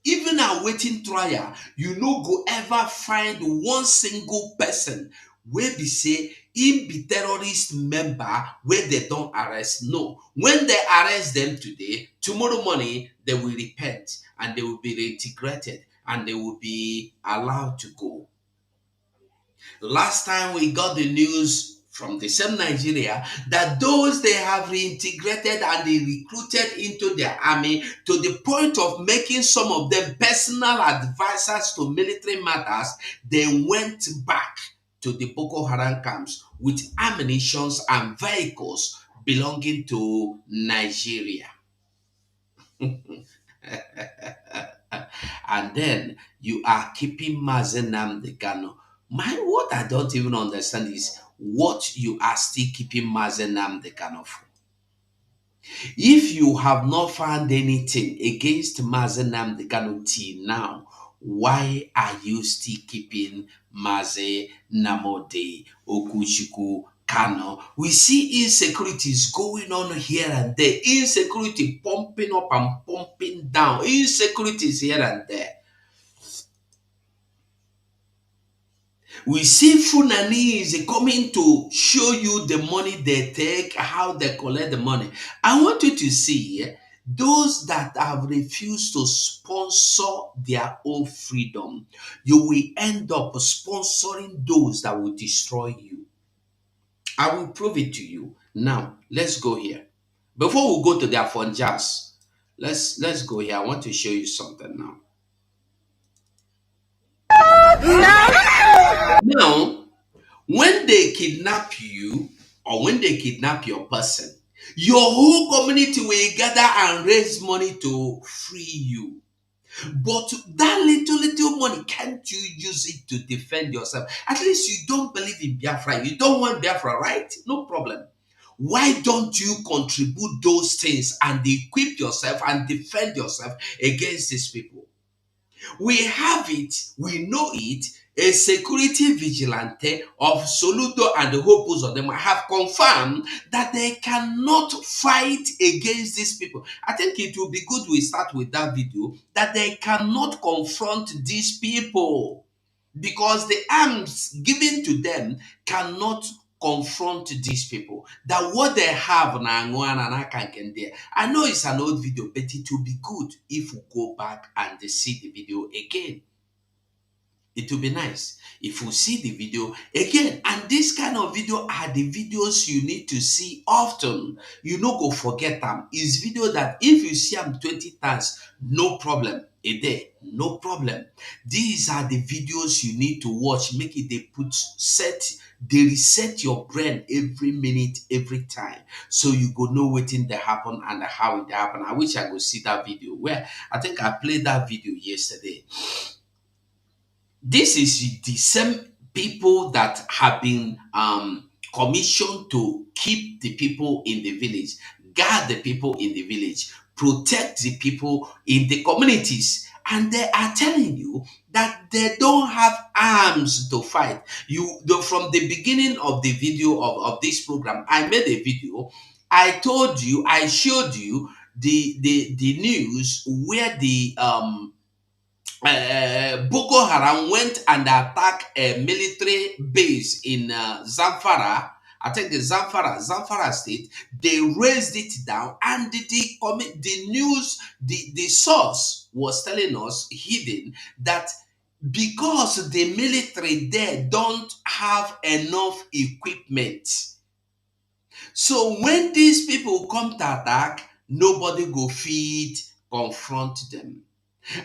Even awaiting trial, you no go ever find one single person where be say him be terrorist member where they don't arrest. No. When they arrest them today, tomorrow morning they will repent and they will be reintegrated and they will be allowed to go. Last time we got the news from the same Nigeria that those they have reintegrated and they recruited into their army to the point of making some of them personal advisors to military matters, they went back to the Boko Haram camps with ammunitions and vehicles belonging to Nigeria. And then you are keeping Nnamdi Kanu. What I don't even understand is what you are still keeping Nnamdi Kanu for. If you have not found anything against Nnamdi Kanu till now, why are you still keeping Mazi Nnamdi Kanu? We see insecurities going on here and there. Insecurity pumping up and pumping down. Insecurities here and there. We see Fulani is coming to show you the money they take, how they collect the money. I want you to see those that have refused to sponsor their own freedom. You will end up sponsoring those that will destroy you. I will prove it to you. Now, let's go here. Before we go to the Afonjas, let's go here. I want to show you something now. Now, when they kidnap you or when they kidnap your person, your whole community will gather and raise money to free you. But that little money, can't you use it to defend yourself? At least you don't believe in Biafra. You don't want Biafra, right? No problem. Why don't you contribute those things and equip yourself and defend yourself against these people? We have it, we know it. A security vigilante of Soludo and the Hopus of them have confirmed that they cannot fight against these people. I think it will be good we start with that video, that they cannot confront these people because the arms given to them cannot confront these people that what they have na Angoana and I can get there. I know it's an old video, but it will be good if we go back and see the video again. It will be nice if we see the video again. And this kind of video are the videos you need to see often. You no go forget them. It's video that if you see them 20 times, no problem. A day, no problem. These are the videos you need to watch. Make it they reset your brain every minute, every time. So you go know what thing that happen and how it happen. I wish I could see that video. Where I think I played that video yesterday. This is the same people that have been commissioned to keep the people in the village, guard the people in the village, protect the people in the communities. And they are telling you that they don't have arms to fight. From the beginning of the video of this program, I made a video. I showed you the news where the Boko Haram went and attacked a military base in Zamfara. I think the Zamfara state. They raised it down, and the news, the source was telling us hidden that because the military there don't have enough equipment. So when these people come to attack, nobody go feed, confront them.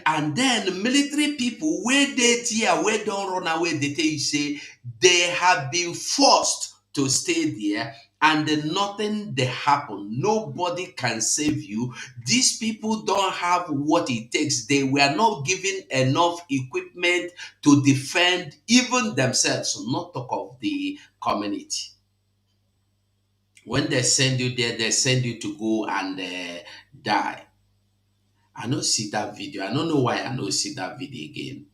And then military people where they there, where don't run away, they tell you say they have been forced to stay there and then nothing they happen. Nobody can save you. These people don't have what it takes. They were not given enough equipment to defend even themselves, not talk of the community. When they send you there, they send you to go and die. I don't see that video. I don't know why I don't see that video again.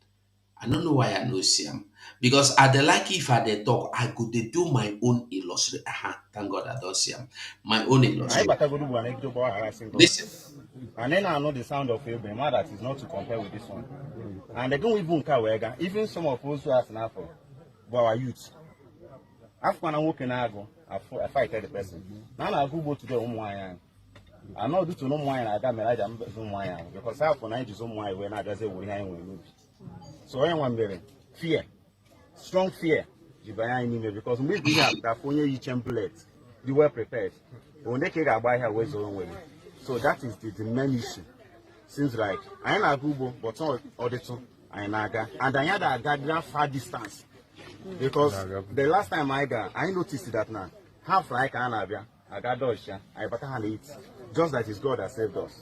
I don't know why I don't see them. Because I like if I dey talk, I could do my own illustration. Thank God I don't see them. My own illustration. Listen. And then I know the sound of Abraham that is not to compare with this one. And they don't even care even some of us who ask now for our youth. After I'm walking I fight the person. Now I go to the home. I know to no wine I got my wine because half for 90 some wine when I just say we move. So I want fear, strong fear. Because we have that for you bullet, you were prepared. When they take buy her ways own way. So that is the main issue. Seems like I ain't a Google, but all the two I naga and I had a that far distance. Because the last time I noticed that now half like Anabia. I got Dodge, I better hand it. Just that it's God that saved us.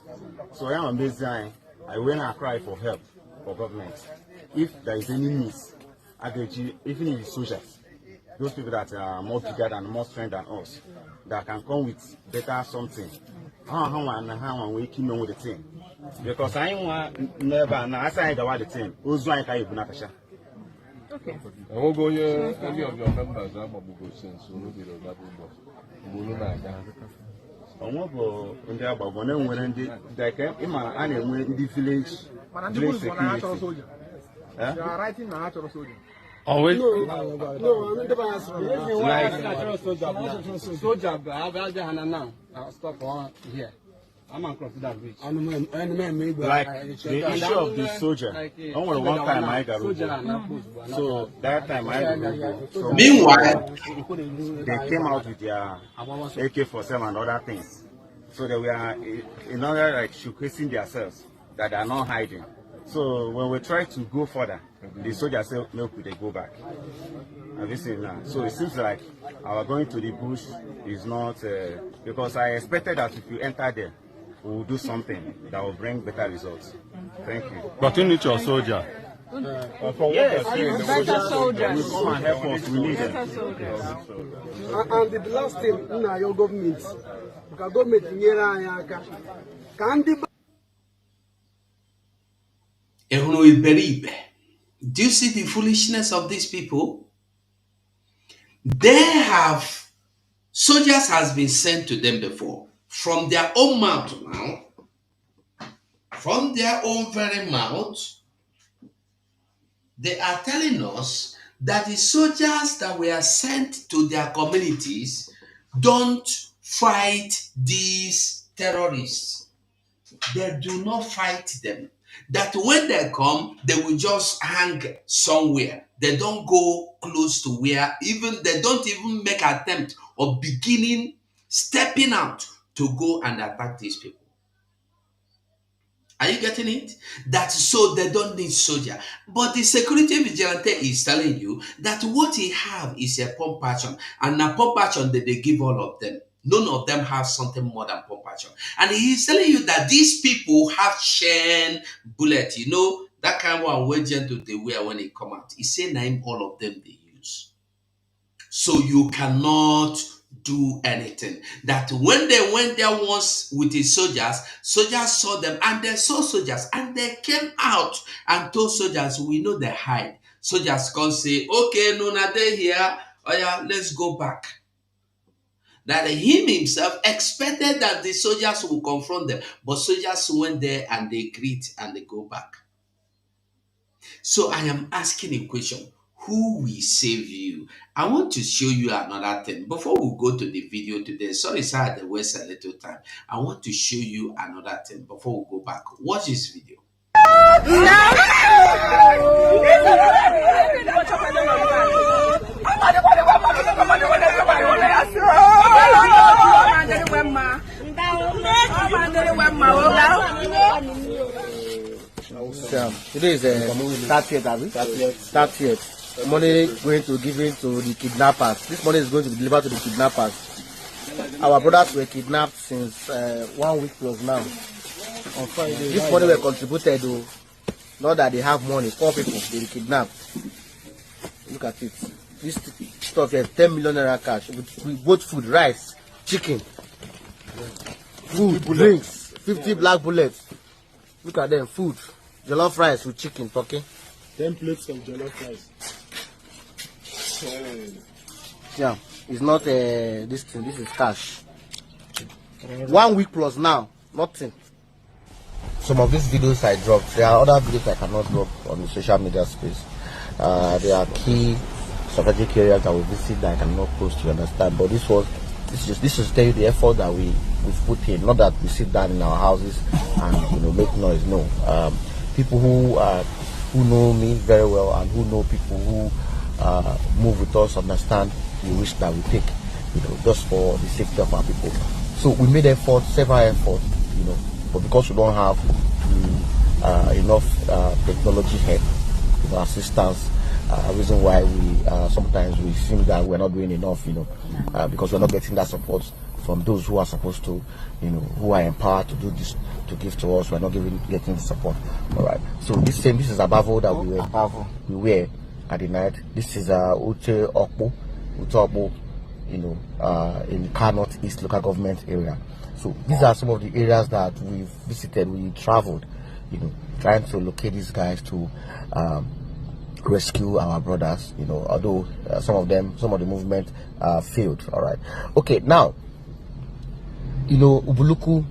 So I am amazed. I went and cry for help for government. If there is any needs, I get you, even if it's soldiers, those people that are more bigger and more strength than us, that can come with better something. How we keep on with the thing. Because I want never, and I say I the thing. Who's one can you Natasha? Okay. I will go here. Any of your members are sense, so no be that village security. You are writing natural soldier. Always. No, soldier. I'll stop on here. I'm across that bridge. Like the issue of the soldier. Only one time I got so that time I got so meanwhile, they came out with their AK-47 and other things. So they were in order like showcasing themselves that they are not hiding. So when we try to go further, the soldiers say, no, could they go back? Have you seen that? So it seems like our going to the bush is not because I expected that if you enter there, we will do something that will bring better results. Thank you. But you need your soldier. Yes, better soldiers. We come and help us. We need them. And the last thing, your government, because government can do you see the foolishness of these people? They have soldiers has been sent to them before from their own mouth now, from their own very mouth. They are telling us that the soldiers that were sent to their communities don't fight these terrorists. They do not fight them. That when they come, they will just hang somewhere. They don't go close to where, even they don't even make attempt of beginning stepping out to go and attack these people. Are you getting it? That so they don't need soldier. But the security vigilante is telling you that what he have is a pump action. And a pump action that they give all of them. None of them have something more than pump action. And he's telling you that these people have chain bullet. You know, that kind of one way gentle they wear when they come out. He say name all of them they use. So you cannot do anything. That when they went there once with the soldiers saw them and they saw soldiers and they came out and told soldiers, we know they hide. Soldiers can say, okay, no, now they're here. Oh yeah, let's go back. That him himself expected that the soldiers will confront them, but soldiers went there and they greet and they go back. So I am asking a question. Who will save you? I want to show you another thing. Before we go to the video today, sorry, sir, I had to waste a little time. I want to show you another thing before we go back. Watch this video. Today is 30th. Money going to give in to the kidnappers. This money is going to be delivered to the kidnappers. Our brothers were kidnapped since 1 week plus now. On Friday, this money were contributed to. Not that they have money. 4 people they were kidnapped. Look at it. This stuff here, 10 million naira cash with both food, rice, chicken, food, drinks, 50 black bullets. Look at them, food, jollof rice with chicken, turkey. 10 plates of jollof rice. Yeah, it's not this thing. This is cash. 1 week plus now, nothing. Some of these videos I dropped. There are other videos I cannot drop on the social media space. There are key strategic areas that we visit that I cannot post. You understand? But this is to tell you the effort that we've put in. Not that we sit down in our houses and make noise. No, people who know me very well and who know people who move with us understand the risk that we take, just for the safety of our people. So we made several efforts, but because we don't have enough technology help, assistance, reason why we sometimes we seem that we're not doing enough, because we're not getting that support from those who are supposed to, who are empowered to do this, to give to us. We're not getting the support. All right. So this is Abavo that we wear at the night. This is Ute Okpo, in Kano East local government area. So these are some of the areas that we've visited. We traveled, trying to locate these guys to rescue our brothers. Although some of the movement failed. All right. Okay. Now, Ubuluku.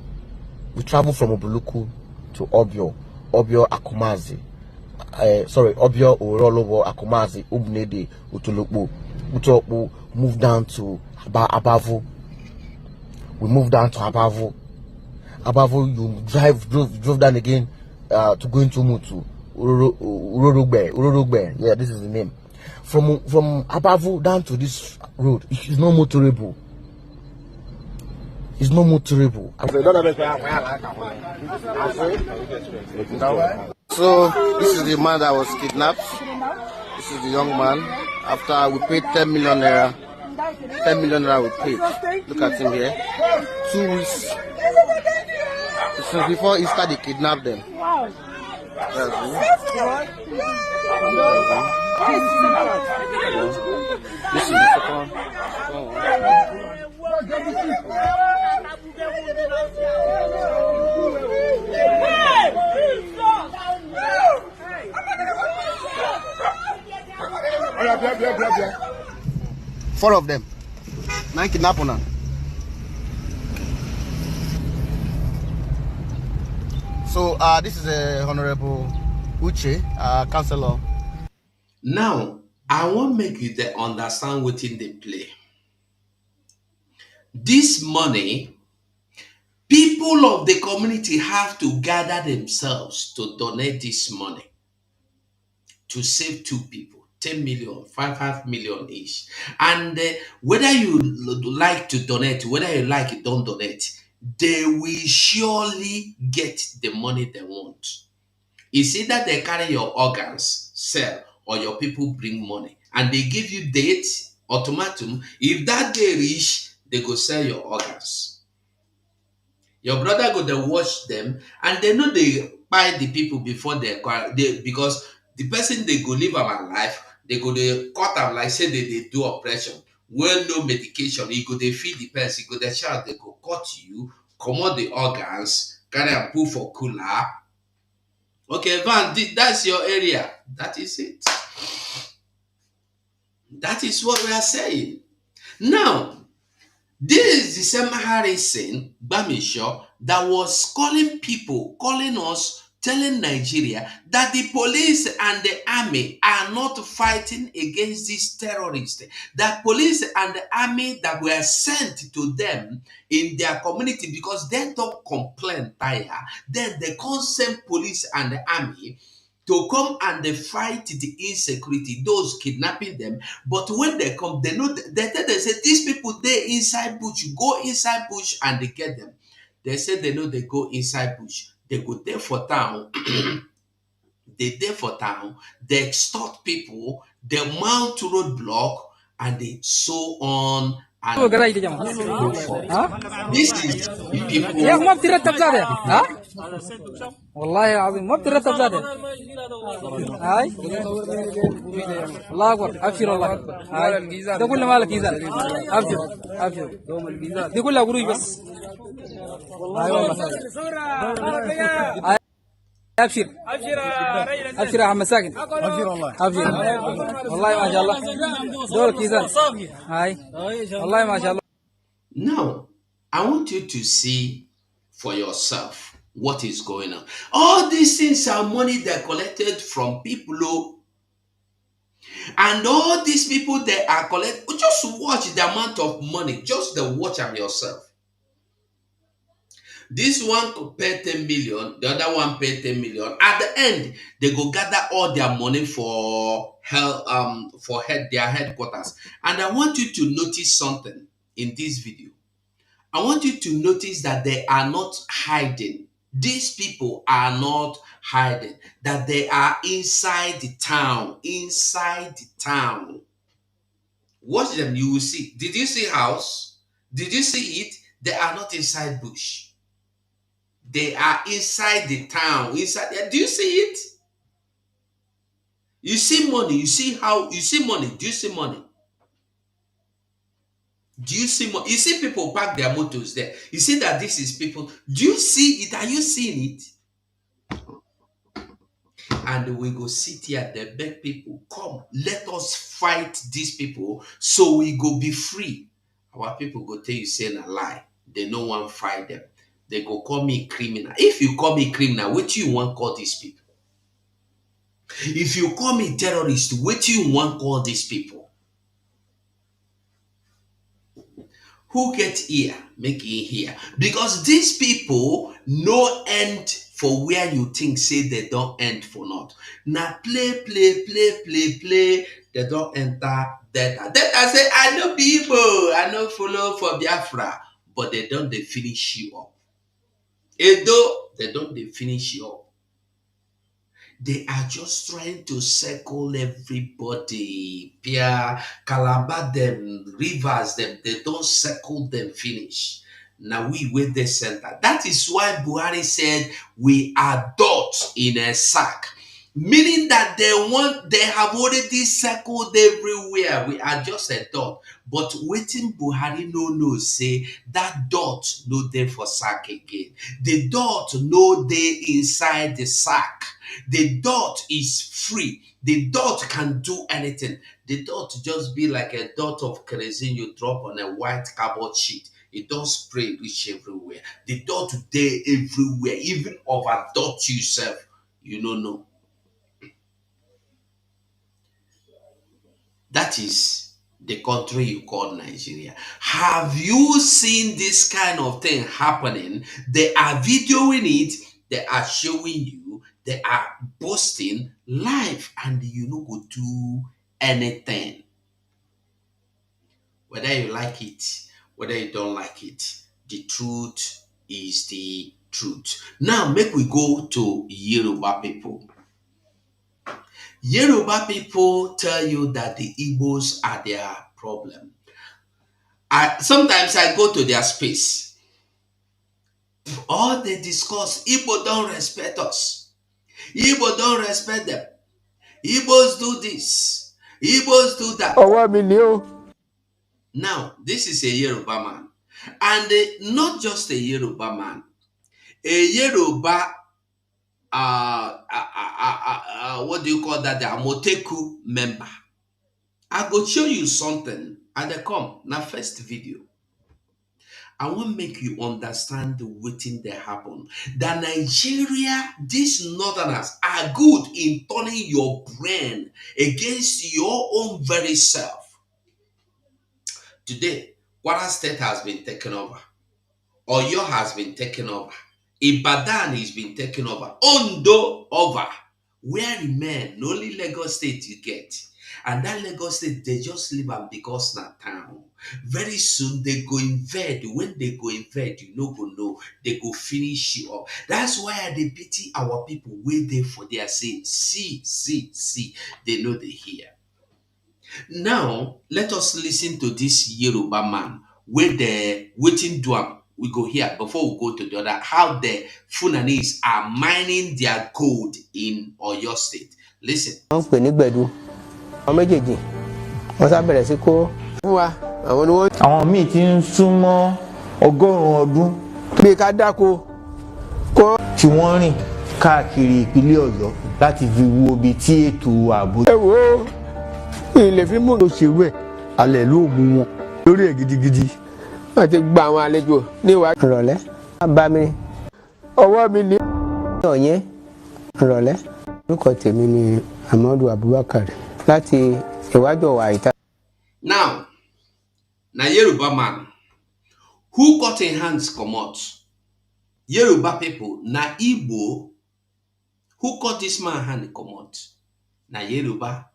We travel from Ubuluku to Obio Akumazi. Obio Orolowo Akumazi Ubnede Utulupu Utokpu. Moved down to Abavo. We moved down to Abavo. Abavo, you drove down again to go into Mutu. Urorugbe. Yeah, this is the name. From Abavo down to this road, it's not motorable. It's not motorable. So this is the man that was kidnapped. This is the young man. After we paid 10 million naira. 10 million naira we paid. Look at him here. 2 weeks. Since before Easter they kidnapped them. Wow. This is the second. Four of them. 9 kidnappers now. So this is Honorable Uche, councillor. Now, I want make you dey understand wetin dey play. This money, people of the community have to gather themselves to donate this money to save two people, 10 million, 5 million each. And whether you like to donate, whether you like it, don't donate, they will surely get the money they want. It's either they carry your organs, sell, or your people bring money. And they give you date, ultimatum. If that day reach, they go sell your organs. Your brother go to watch them, and they know they buy the people before they because the person they go live our life, they go they cut them like say they do operation. When no medication, you go they feed the person, you go they shout, they go cut you, comot the organs, carry and put for cooler. Okay, Van, that's your area. That is it. That is what we are saying. Now, this is the same Harrison Bamishaw that was calling people, calling us, telling Nigeria that the police and the army are not fighting against these terrorists. That police and the army that were sent to them in their community because they don't complain tire, then they can't send police and the army to come and they fight the insecurity, those kidnapping them. But when they come, they know they say these people they inside bush, you go inside bush and they get them. They say they know they go inside bush, they go there for town, they there for town, they extort people, they mount roadblock, and they so on and so forth. This is the people. والله العظيم ما بترتب زاده هاي الله اكبر ابشر والله هاي ده كله مالك ميزان ابشر ابشر دي كلها قروش بس هاي والله ابشر ابشر يا عم مساكن ابشر والله ابشر والله ما شاء الله دول كيزان هاي والله ما شاء الله. Now, I want you to see for yourself what is going on. All these things are money that collected from people, and all these people that are collected. Just watch the amount of money. Just the watch them yourself. This one could pay 10 million, the other one pay 10 million. At the end, they go gather all their money for their headquarters. And I want you to notice something in this video. I want you to notice that they are not hiding. These people are not hiding. That they are inside the town. Inside the town. Watch them, you will see. Did you see house? Did you see it? They are not inside bush. They are inside the town. Inside. Do you see it? You see money. You see how? You see money. Do you see money? Do you see more? You see people park their motors there. You see that this is people. Do you see it? Are you seeing it? And we go sit here, they beg people, come, let us fight these people so we go be free. Our people go tell you saying a lie. They no one fight them. They go call me criminal. If you call me criminal, what you want call these people? If you call me terrorist, what you want call these people? Who get here, make it here. Because these people no end for where you think say they don't end for not. Now play, they don't enter data. Data say, I know people, I know follow for Biafra, but they don't they finish you up. Edo, they don't they finish you up. They are just trying to circle everybody. Pia, Calabar them, rivers them, they don't circle them finish. Now we with the center. That is why Buhari said we are dots in a sack. Meaning that they have already circled everywhere. We are just a dot. But waiting Buhari no say that dot no there for sack again. The dot no there inside the sack. The dot is free. The dot can do anything. The dot just be like a dot of kerosene you drop on a white cardboard sheet. It don't spray reach everywhere. The dot there everywhere. Even over dot yourself, you don't know. That is the country you call Nigeria. Have you seen this kind of thing happening? They are videoing it, they are showing you, they are posting live, and you no go do anything. Whether you like it, whether you don't like it, the truth is the truth. Now, make we go to Yoruba people. Yoruba people tell you that the Igbos are their problem. Sometimes I go to their space. All they discuss, Igbo don't respect us. Igbo don't respect them. Igbos do this. Igbos do that. Now, this is a Yoruba man. And not just a Yoruba man. A Yoruba, what do you call that? The Amoteku member. I go show you something. And they come. Now, first video. I want make you understand the waiting that happen. That Nigeria, these northerners are good in turning your brain against your own very self. Today, Kwara State has been taken over. Oyo has been taken over. Ibadan has been taken over. Ondo over. Where remain? Only Lagos State you get. And that Lagos State, they just live am because na town. Very soon they go invade. When they go invade, you no go know. They go finish you up. That's why they pity our people way there for their saying, see. They know they hear. Now, let us listen to this Yoruba man with the waiting drum. We go here before we go to the other. How the Fulanese are mining their gold in Oyo State. Listen. Wọ́n pè ní gbẹ̀du àwọn méjèèjì wọ́n sábẹ̀rẹ̀ sí kó fún wa àwọn ni wọ́n. Àwọn míì ti ń súnmọ́ 100 ọdún. Bí ká dáko kó tí wọ́n rìn káàkiri ìpínlẹ̀ Ọ̀yọ́ láti fi wo ibi tí ètò ààbò. Ẹ wò ó ilé fi mú òṣèlú ẹ̀ alẹ́ ló mú wọn lórí ẹ̀ gidigidi. Wọ́n ti gba àwọn àlejò níwájú ìrọ̀lẹ́. Wọ́n bá mi ọwọ́ mi ní ọ̀yẹ́ ìrọ̀lẹ́. Orúkọ tèmi ni Amadu Abubakar láti ìwájú ọ̀wà ìta. Now, na Yoruba man who cut in hands comot. Yoruba people, na Igbo who cut this man hand comot. Na Yoruba.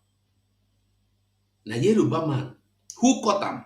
Na Yoruba man who cut am.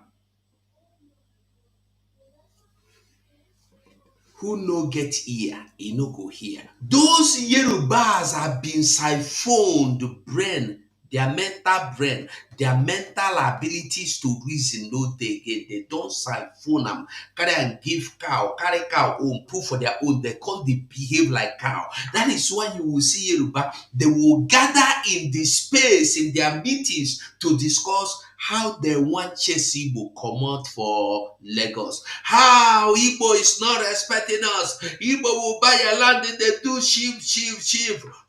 Who no get ear, he no go hear. Those Yorubas have been siphoned brain, their mental brain, their mental abilities to reason no dey again. They don't siphon them. Carry and give cow, carry cow own, put for their own. They can't behave like cow. That is why you will see Yoruba, they will gather in the space in their meetings to discuss how they want chase Igbo come out for Lagos. How Igbo is not respecting us. Igbo will buy a land and they do sheep.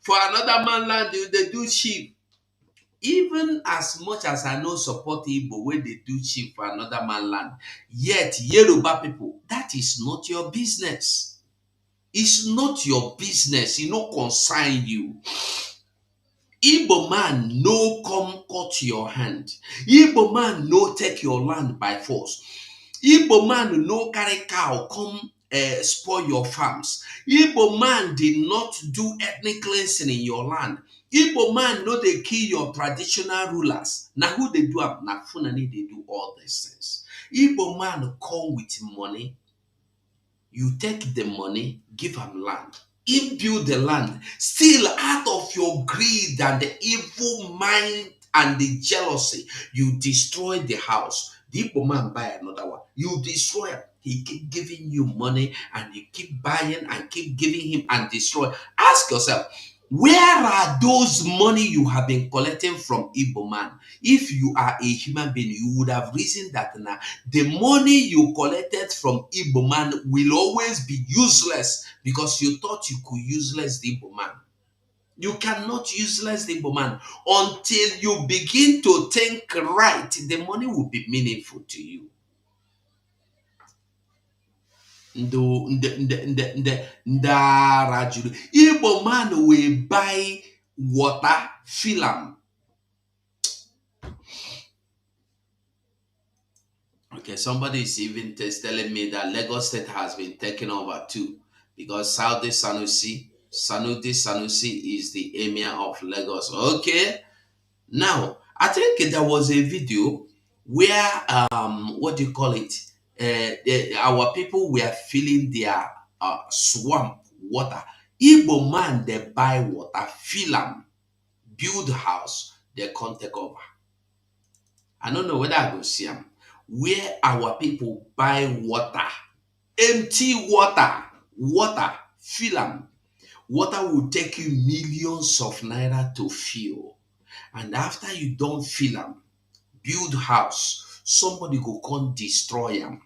For another man land, they do sheep. Even as much as I know support Igbo when they do sheep for another man land, yet Yoruba people, that is not your business. It's not your business. It no concern you. Igbo man no come cut your hand. Igbo man no take your land by force. Igbo man no carry cow come spoil your farms. Igbo man did not do ethnic cleansing in your land. Igbo man no dey kill your traditional rulers. Now who they do am? Na Fulani they do all these things. Igbo man come with money. You take the money, give am land. He build the land, still out of your greed and the evil mind and the jealousy, you destroy the house. The Igbo man buy another one. You destroy it. He keep giving you money and you keep buying and keep giving him and destroy. Ask yourself, where are those money you have been collecting from Igbo man? If you are a human being, you would have reasoned that now the money you collected from Igbo man will always be useless because you thought you could useless the Igbo man. You cannot useless the Igbo man until you begin to think right. The money will be meaningful to you. Igbo man will buy water, fill am. Okay, somebody is even telling me that Lagos State has been taken over too, because Sanusi is the emir of Lagos. Okay, now I think there was a video where what do you call it? Our people were filling their swamp water. Igbo man they buy water, fill 'em, build house, they can't take over. I don't know whether I go see them. Where our people buy water, empty water, fill them. Water will take you millions of naira to fill. And after you don't fill them, build house, somebody go come destroy them.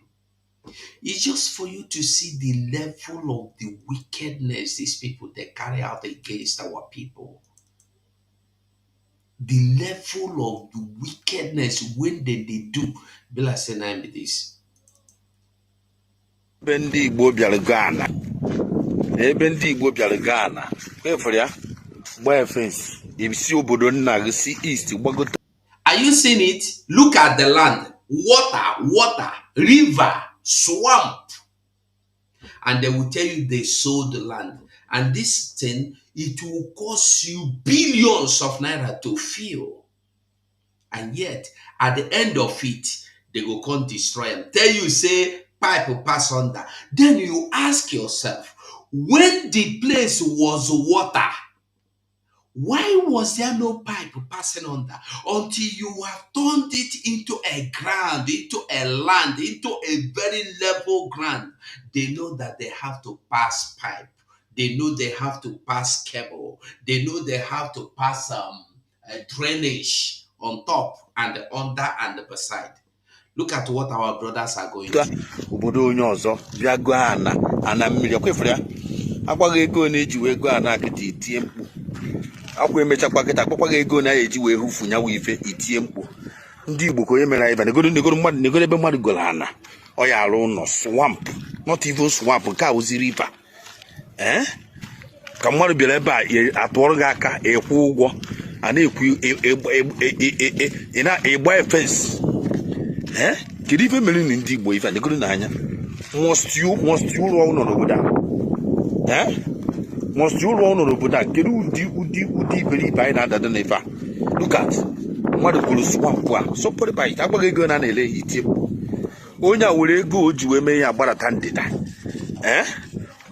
It's just for you to see the level of the wickedness these people they carry out against our people. The level of the wickedness when they do. Be like saying I'm this. Bendi Igbo bịara Ghana. Ebe ndị Igbo bịara Ghana. Kwefere ya. Gbaa fence. Ibisi obodo nna gị si east gbagote. Are you seeing it? Look at the land. Water, river, swamp. And they will tell you they sold the land. And this thing, it will cost you billions of naira to fill. And yet, at the end of it, they go come destroy them. Tell you, say, pipe will pass under. Then you ask yourself, when the place was water, why was there no pipe passing under? Until you have turned it into a ground, into a land, into a very level ground, they know that they have to pass pipe. They know they have to pass cable. They know they have to pass drainage on top and under and beside. Look at what our brothers are going through. Obodo onye ọzọ bịa go ana mmiri kwefere ya. Agbaghị ego na-eji wee go ana akịtị itie mkpu. Akwa emechakwa kịta akpakwaghị ego na-eji wee hufu nyawa ife itie mkpu. Ndị Igbo ka onye mere anyị negoro mmadụ negoro ebe mmadụ goro ana. Ọ ya arụ ụlọ swamp, not even swamp, nke a ozi river. Ka mmadụ bịara ebe a atụọrọ gị aka ekwu ụgwọ a na-ekwu ịgba fence. Kedu ife mere na ndị Igbo ife negoro n'anya? Must you rụọ ụlọ n'obodo a? Must you rụọ ụlọ n'obodo a? Kedu ụdị iberibe anyị na-adada n'ife a? Look at mmadụ kwuru swamp a sọpụrụ ba ite agbaghị ego na na-ele itie onye a were ego o ji wee mee ya gbarata ndịda.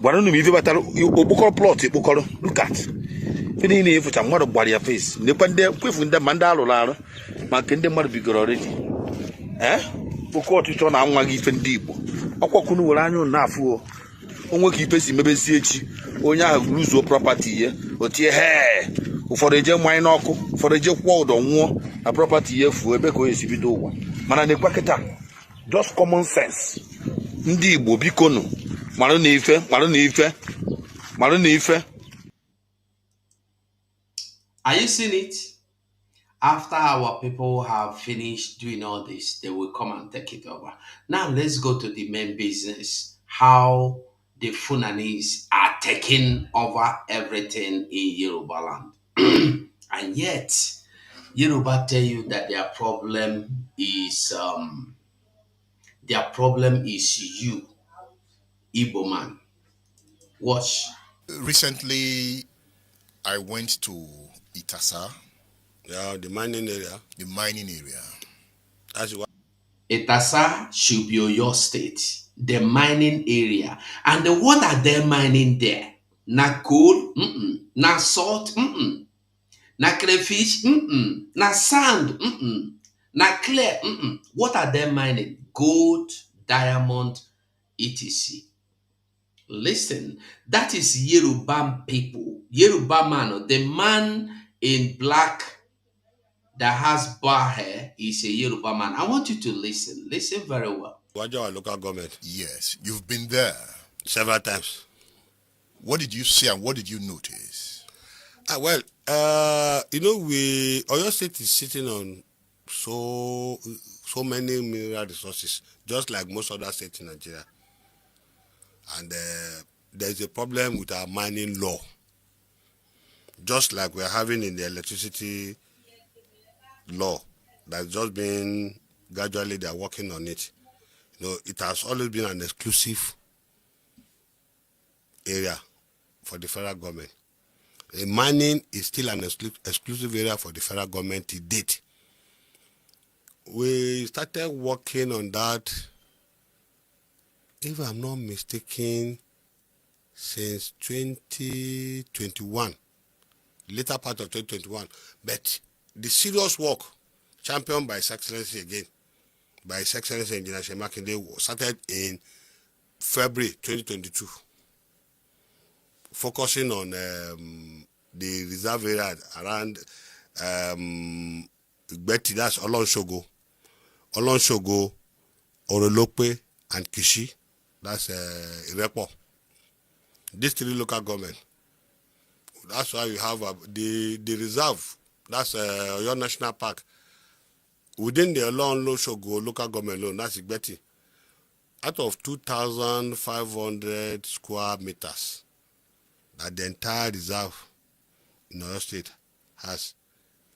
Gwara unu m ife batara okpokọrọ plọt ekpokọrọ. Look at ife niile efucha mmadụ gbara ya face nekwa ndị kwefu ndị ma ndị alụrụ arụ ma nke ndị mmadụ bigoro already. Oke ọchịchọ na anwa gị ife ndị Igbo ọkwakunu were anya ụnụ na-afụ onwe ka ife si mebezi echi onye ahụ luzuo property ya otie ụfọdụ eje mmanya n'ọkụ ụfọdụ eje kwụọ ụdọ nwụọ na property ya fuo ebe ka onye si bido ụwa mana na-ekwa kịta just common sense. Ndị Igbo biko nụ marụ na ife. Are you seeing it? After our people have finished doing all this, they will come and take it over. Now let's go to the main business. How the Funanis are taking over everything in Yoruba land. And yet, Yoruba tell you that their problem is you, Igbo man. Watch. Recently, I went to Itasa. Yeah, the mining area. The mining area. That's what. Itasa should be your state. The mining area. And what are they mining there? Na coal? Na salt? Na crayfish? Na sand? Na clay? What are they mining? Gold, diamond, etc. Listen, that is Yoruba people. Yoruba man, the man in black that has bar hair is a Yoruba man. I want you to listen. Listen very well. Wajawa local government. Yes, you've been there several times. What did you see and what did you notice? Well, Oyo State is sitting on so many mineral resources, just like most other states in Nigeria. And there's a problem with our mining law, just like we're having in the electricity law. That's just been gradually they're working on it. It has always been an exclusive area for the federal government. Mining is still an exclusive area for the federal government to date. We started working on that, if I'm not mistaken, since 2021, later part of 2021. But the serious work, championed by His Excellency again, by His Excellency Engineer Shemakinde, started in February 2022, focusing on the reserve area around Igbeti, that's Olonshogo, Orolope, and Kishi, that's Irepo. These three local government. That's why you have the reserve, that's your national park. Within the Olonshogo local government alone, that's Igbeti. Out of 2,500 square meters that the entire reserve in Oyo State has,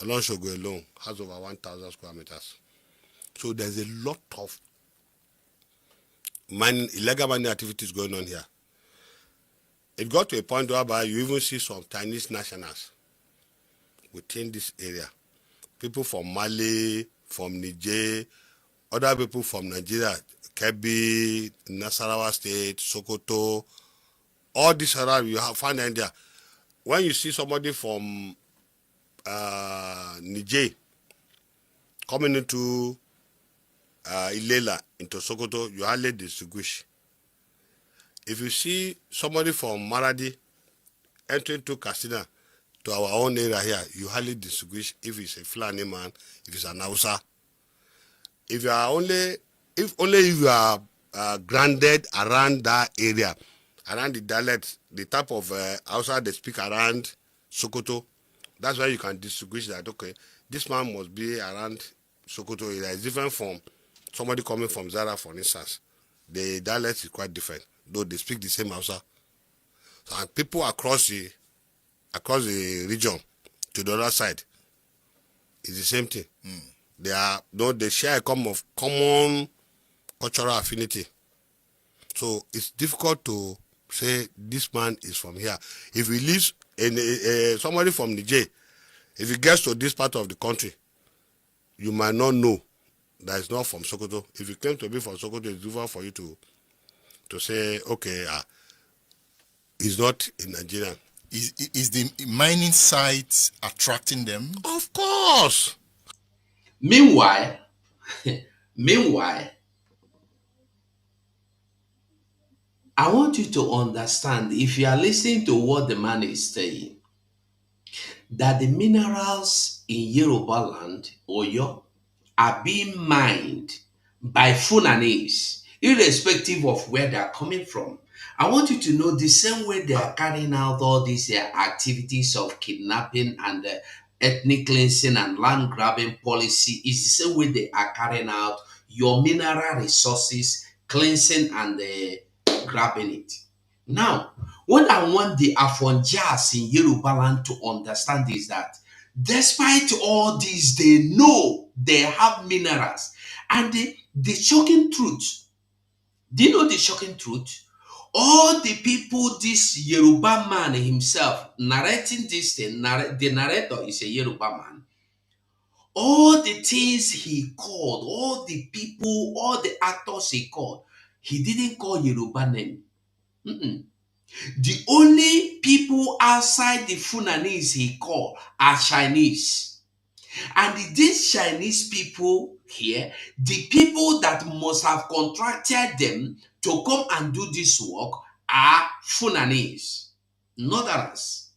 Olonshogo alone has over 1,000 square meters. So there's a lot of illegal mining activities going on here. It got to a point whereby you even see some Chinese nationals within this area. People from Mali, from Niger, other people from Nigeria, Kebbi, Nasarawa State, Sokoto, all this around you find in there. When you see somebody from Niger coming into Ilela, into Sokoto, you hardly distinguish. If you see somebody from Maradi entering to Katsina, to our own area here, you hardly distinguish if it's a Fulani man, if it's an Hausa. If you are if you are grounded around that area, around the dialect, the type of Hausa they speak around Sokoto, that's why you can distinguish that, okay, this man must be around Sokoto area. It's different from somebody coming from Zara, for instance. The dialect is quite different, though they speak the same Hausa. So, and people across the region to the other side, it's the same thing. They share a common cultural affinity. So it's difficult to say this man is from here. If he lives in somebody from Niger, if he gets to this part of the country, you might not know that it's not from Sokoto. If you claim to be from Sokoto, it's difficult for you to say, okay, he's not in Nigeria. Is the mining site attracting them? Of course. Meanwhile, I want you to understand, if you are listening to what the man is saying, that the minerals in Yoruba land, Oyo, are being mined by Fulanese, irrespective of where they are coming from. I want you to know the same way they are carrying out all these activities of kidnapping and ethnic cleansing and land grabbing policy is the same way they are carrying out your mineral resources, cleansing and grabbing it. Now, what I want the Afonjas in Yoruba land to understand is that despite all this, they know they have minerals. And the shocking truth, do you know the shocking truth? All the people, this Yoruba man himself narrating this thing, the narrator is a Yoruba man. All the things he called, all the people, all the actors he called, he didn't call Yoruba name. The only people outside the Fulanese he called are Chinese. And these Chinese people here, the people that must have contracted them to come and do this work are Fulanese, not others.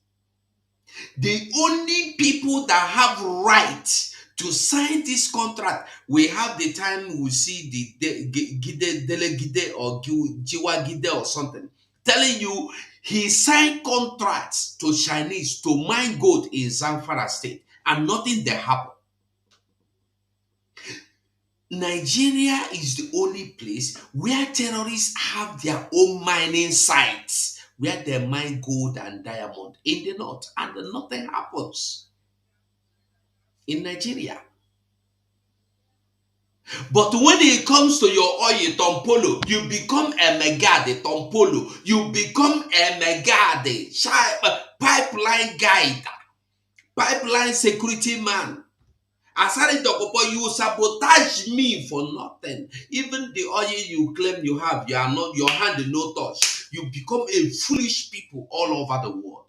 The only people that have right to sign this contract, we have the time we see the Gide or Jiwa Gide or something, telling you he signed contracts to Chinese to mine gold in Zamfara state and nothing there happened. Nigeria is the only place where terrorists have their own mining sites where they mine gold and diamond in the north and nothing happens in Nigeria. But when it comes to your oil tompolo, you become a megade tompolo. You become a megade pipeline guide, pipeline security man. Asari Dokopo, you sabotage me for nothing. Even the oil you claim you have, you are not, your hand no touch. You become a foolish people all over the world.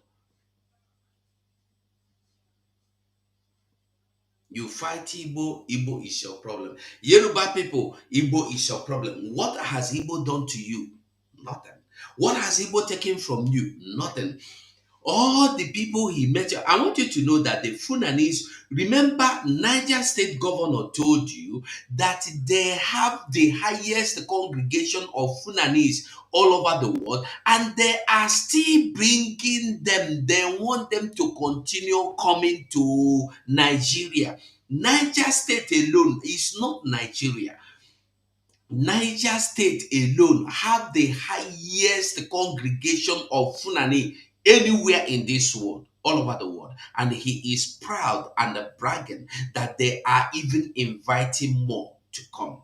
You fight Igbo, Igbo is your problem. Yoruba people, Igbo is your problem. What has Igbo done to you? Nothing. What has Igbo taken from you? Nothing. All the people he met, I want you to know that the Funanis, remember Niger State Governor told you that they have the highest congregation of Funanis all over the world, and they are still bringing them. They want them to continue coming to Nigeria. Niger State alone is not Nigeria. Niger State alone have the highest congregation of Fulani anywhere in this world, all over the world. And he is proud and bragging that they are even inviting more to come.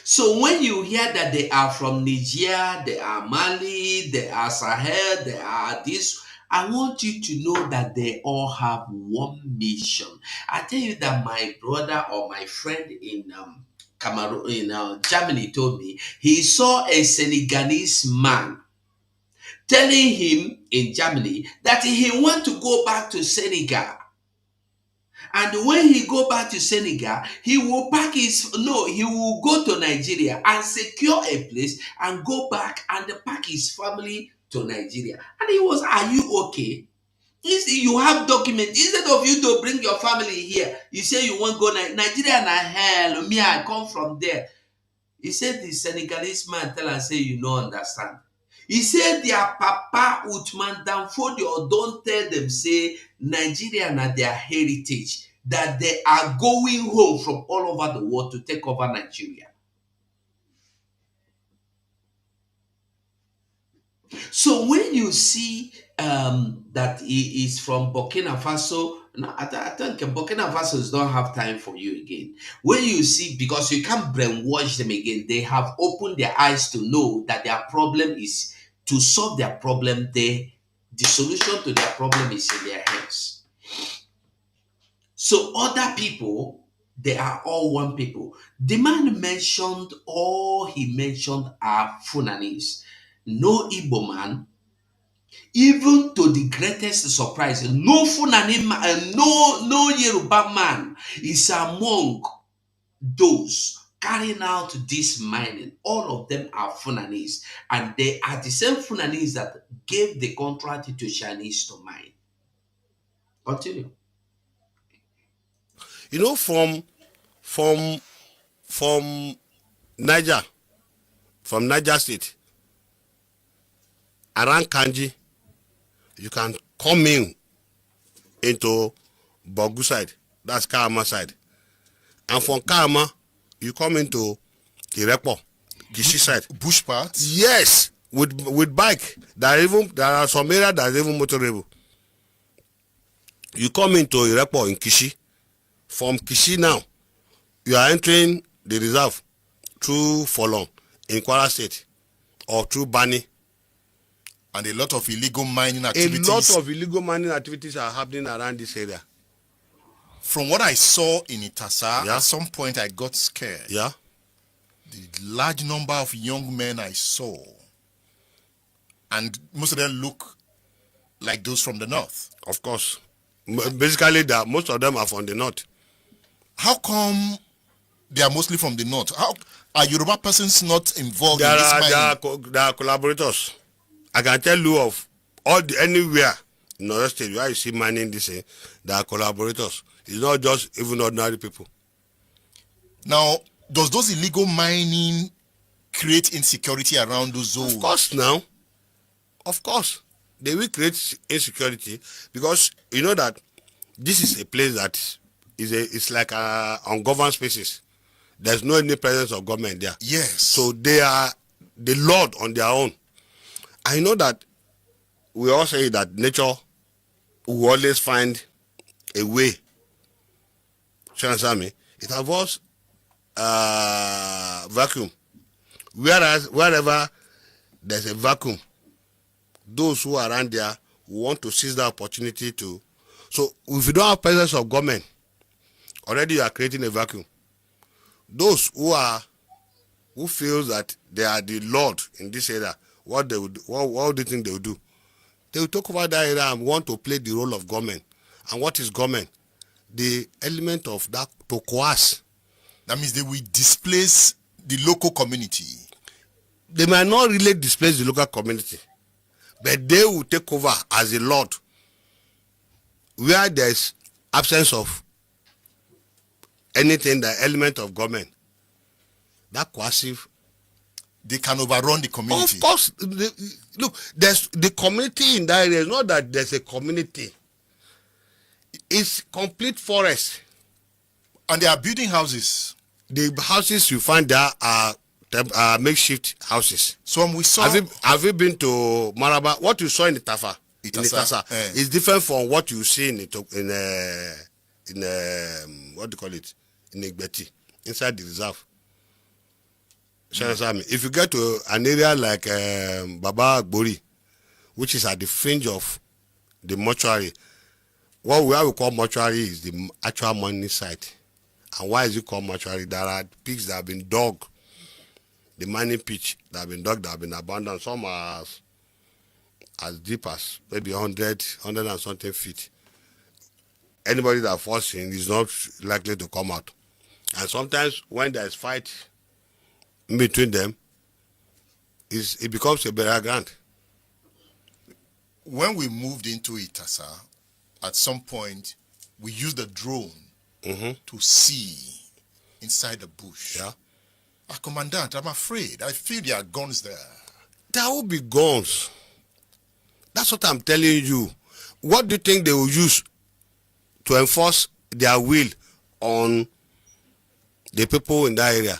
So when you hear that they are from Niger, they are Mali, they are Sahel, they are this, I want you to know that they all have one mission. I tell you that my brother or my friend in Cameroon, in Germany, told me he saw a Senegalese man telling him in Germany that he want to go back to Senegal. And when he go back to Senegal, he will he will go to Nigeria and secure a place and go back and pack his family to Nigeria. And he was, are you okay? You have documents. Instead of you to bring your family here, you say you want to go Nigeria and hell, me, I come from there. He said the Senegalese man tell and say you don't understand. He said their papa Utman Danfodio don't tell them say Nigeria and their heritage, that they are going home from all over the world to take over Nigeria. So when you see that he is from Burkina Faso, no, I think Burkina Faso don't have time for you again. When you see, because you can't brainwash them again, they have opened their eyes to know that their problem is, to solve their problem, the solution to their problem is in their hands. So other people, they are all one people. The man mentioned, all he mentioned are Funanis. No Igbo man, even to the greatest surprise, no Fulani man and no Yoruba man is among those carrying out this mining. All of them are Funanis, and they are the same Funanis that gave the contract to Chinese to mine. Continue. You know, from Niger, from Niger State, around Kanji, you can come into Bogu side, that's Kama side. And from Kama, you come into Irepo, Gishi side. Bush parts? Yes, with bike. There are some areas that are even motorable. You come into Irepo in Kishi. From Kishi now, you are entering the reserve through Folon in Kwara State or through Bani. And a lot of illegal mining activities. A lot of illegal mining activities are happening around this area. From what I saw in Itasa, at some point I got scared. Yeah. The large number of young men I saw, and most of them look like those from the north. Of course. Basically, most of them are from the north. How come they are mostly from the north? How are Yoruba persons not involved in this mining? There are collaborators. I can tell you of anywhere in North State where you see mining this, there are collaborators. It's not just even ordinary people. Now, does those illegal mining create insecurity around those zones? Of course now. Of course. They will create insecurity because you know that this is a place that it's like ungoverned spaces. There's no any presence of government there. Yes. So they are the Lord on their own. I know that we all say that nature will always find a way You understand me? It avoids vacuum. Whereas wherever there's a vacuum, those who are around there want to seize the opportunity to. So if you don't have presence of government, already you are creating a vacuum. Those who feel that they are the Lord in this area, what do you think they will do? They will take over that area and want to play the role of government. And what is government? The element of that to coerce. That means they will displace the local community. They might not really displace the local community, but they will take over as a lord where there is absence of anything, the element of government. That coercive. They can overrun the community. Of course. Look, there's the community in that area. It's not that there's a community. It's complete forest. And they are building houses. The houses you find there are makeshift houses. So we saw. Have you been to Maraba? What you saw in Itasa is different from what you see in what do you call it? In Igbeti, inside the reserve. If you get to an area like Baba Gbori, which is at the fringe of the mortuary, what we call mortuary is the actual mining site. And why is it called mortuary? There are pits that have been dug, the mining pits that have been dug, that have been abandoned. Some are as deep as maybe 100 and something feet. Anybody that falls in is not likely to come out. And sometimes when there is fight in between them, it becomes a burial ground. When we moved into Itasa, at some point, we used the drone to see inside the bush. Yeah. Commandant, I'm afraid. I feel there are guns there. There will be guns. That's what I'm telling you. What do you think they will use to enforce their will on the people in that area?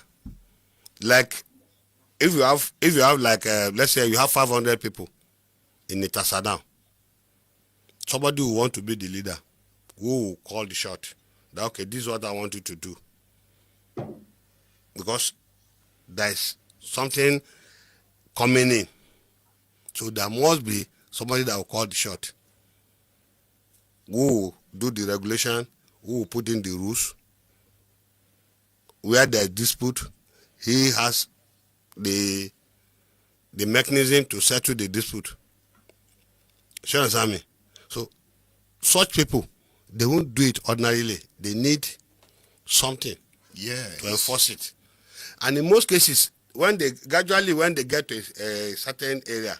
Like, if you have like, let's say you have 500 people in Itasa now, somebody who want to be the leader, who will call the shot, that, okay, this is what I want you to do. Because there's something coming in. So there must be somebody that will call the shot, who will do the regulation, who will put in the rules. Where there's dispute, he has the mechanism to settle the dispute. You understand me? So such people, they won't do it ordinarily. They need something to enforce it. And in most cases, when they get to a certain area,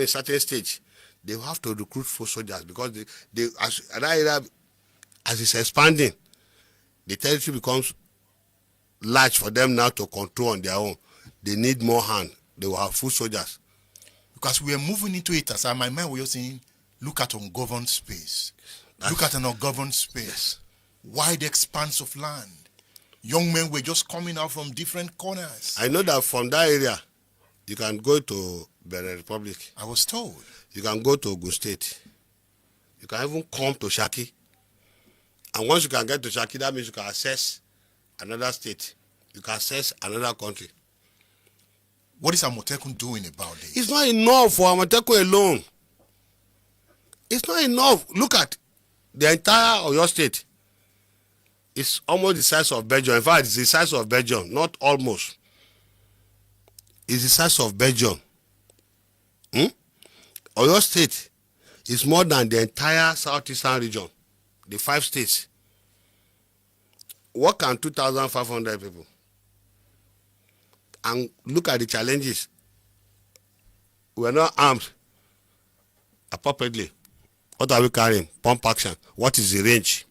certain stage, they will have to recruit for soldiers, because as that area, as it's expanding, the territory becomes large for them now to control on their own. They need more hand. They will have foot soldiers. Because we are moving into it, as my mind was saying, look at ungoverned space. Look at an ungoverned space. Yes. Wide expanse of land. Young men were just coming out from different corners. I know that from that area, you can go to Benin Republic. I was told. You can go to Ogun State. You can even come to Shaki. And once you can get to Shaki, that means you can access another state. You can access another country. What is Amotekun doing about this? It's not enough for Amotekun alone. It's not enough. Look at the entire of your state. It's almost the size of Belgium. In fact, it's the size of Belgium, not almost. It's the size of Belgium. Oyo State is more than the entire southeastern region, the 5 states. What can 2,500 people? And look at the challenges. We are not armed appropriately. What are we carrying? Pump action. What is the range?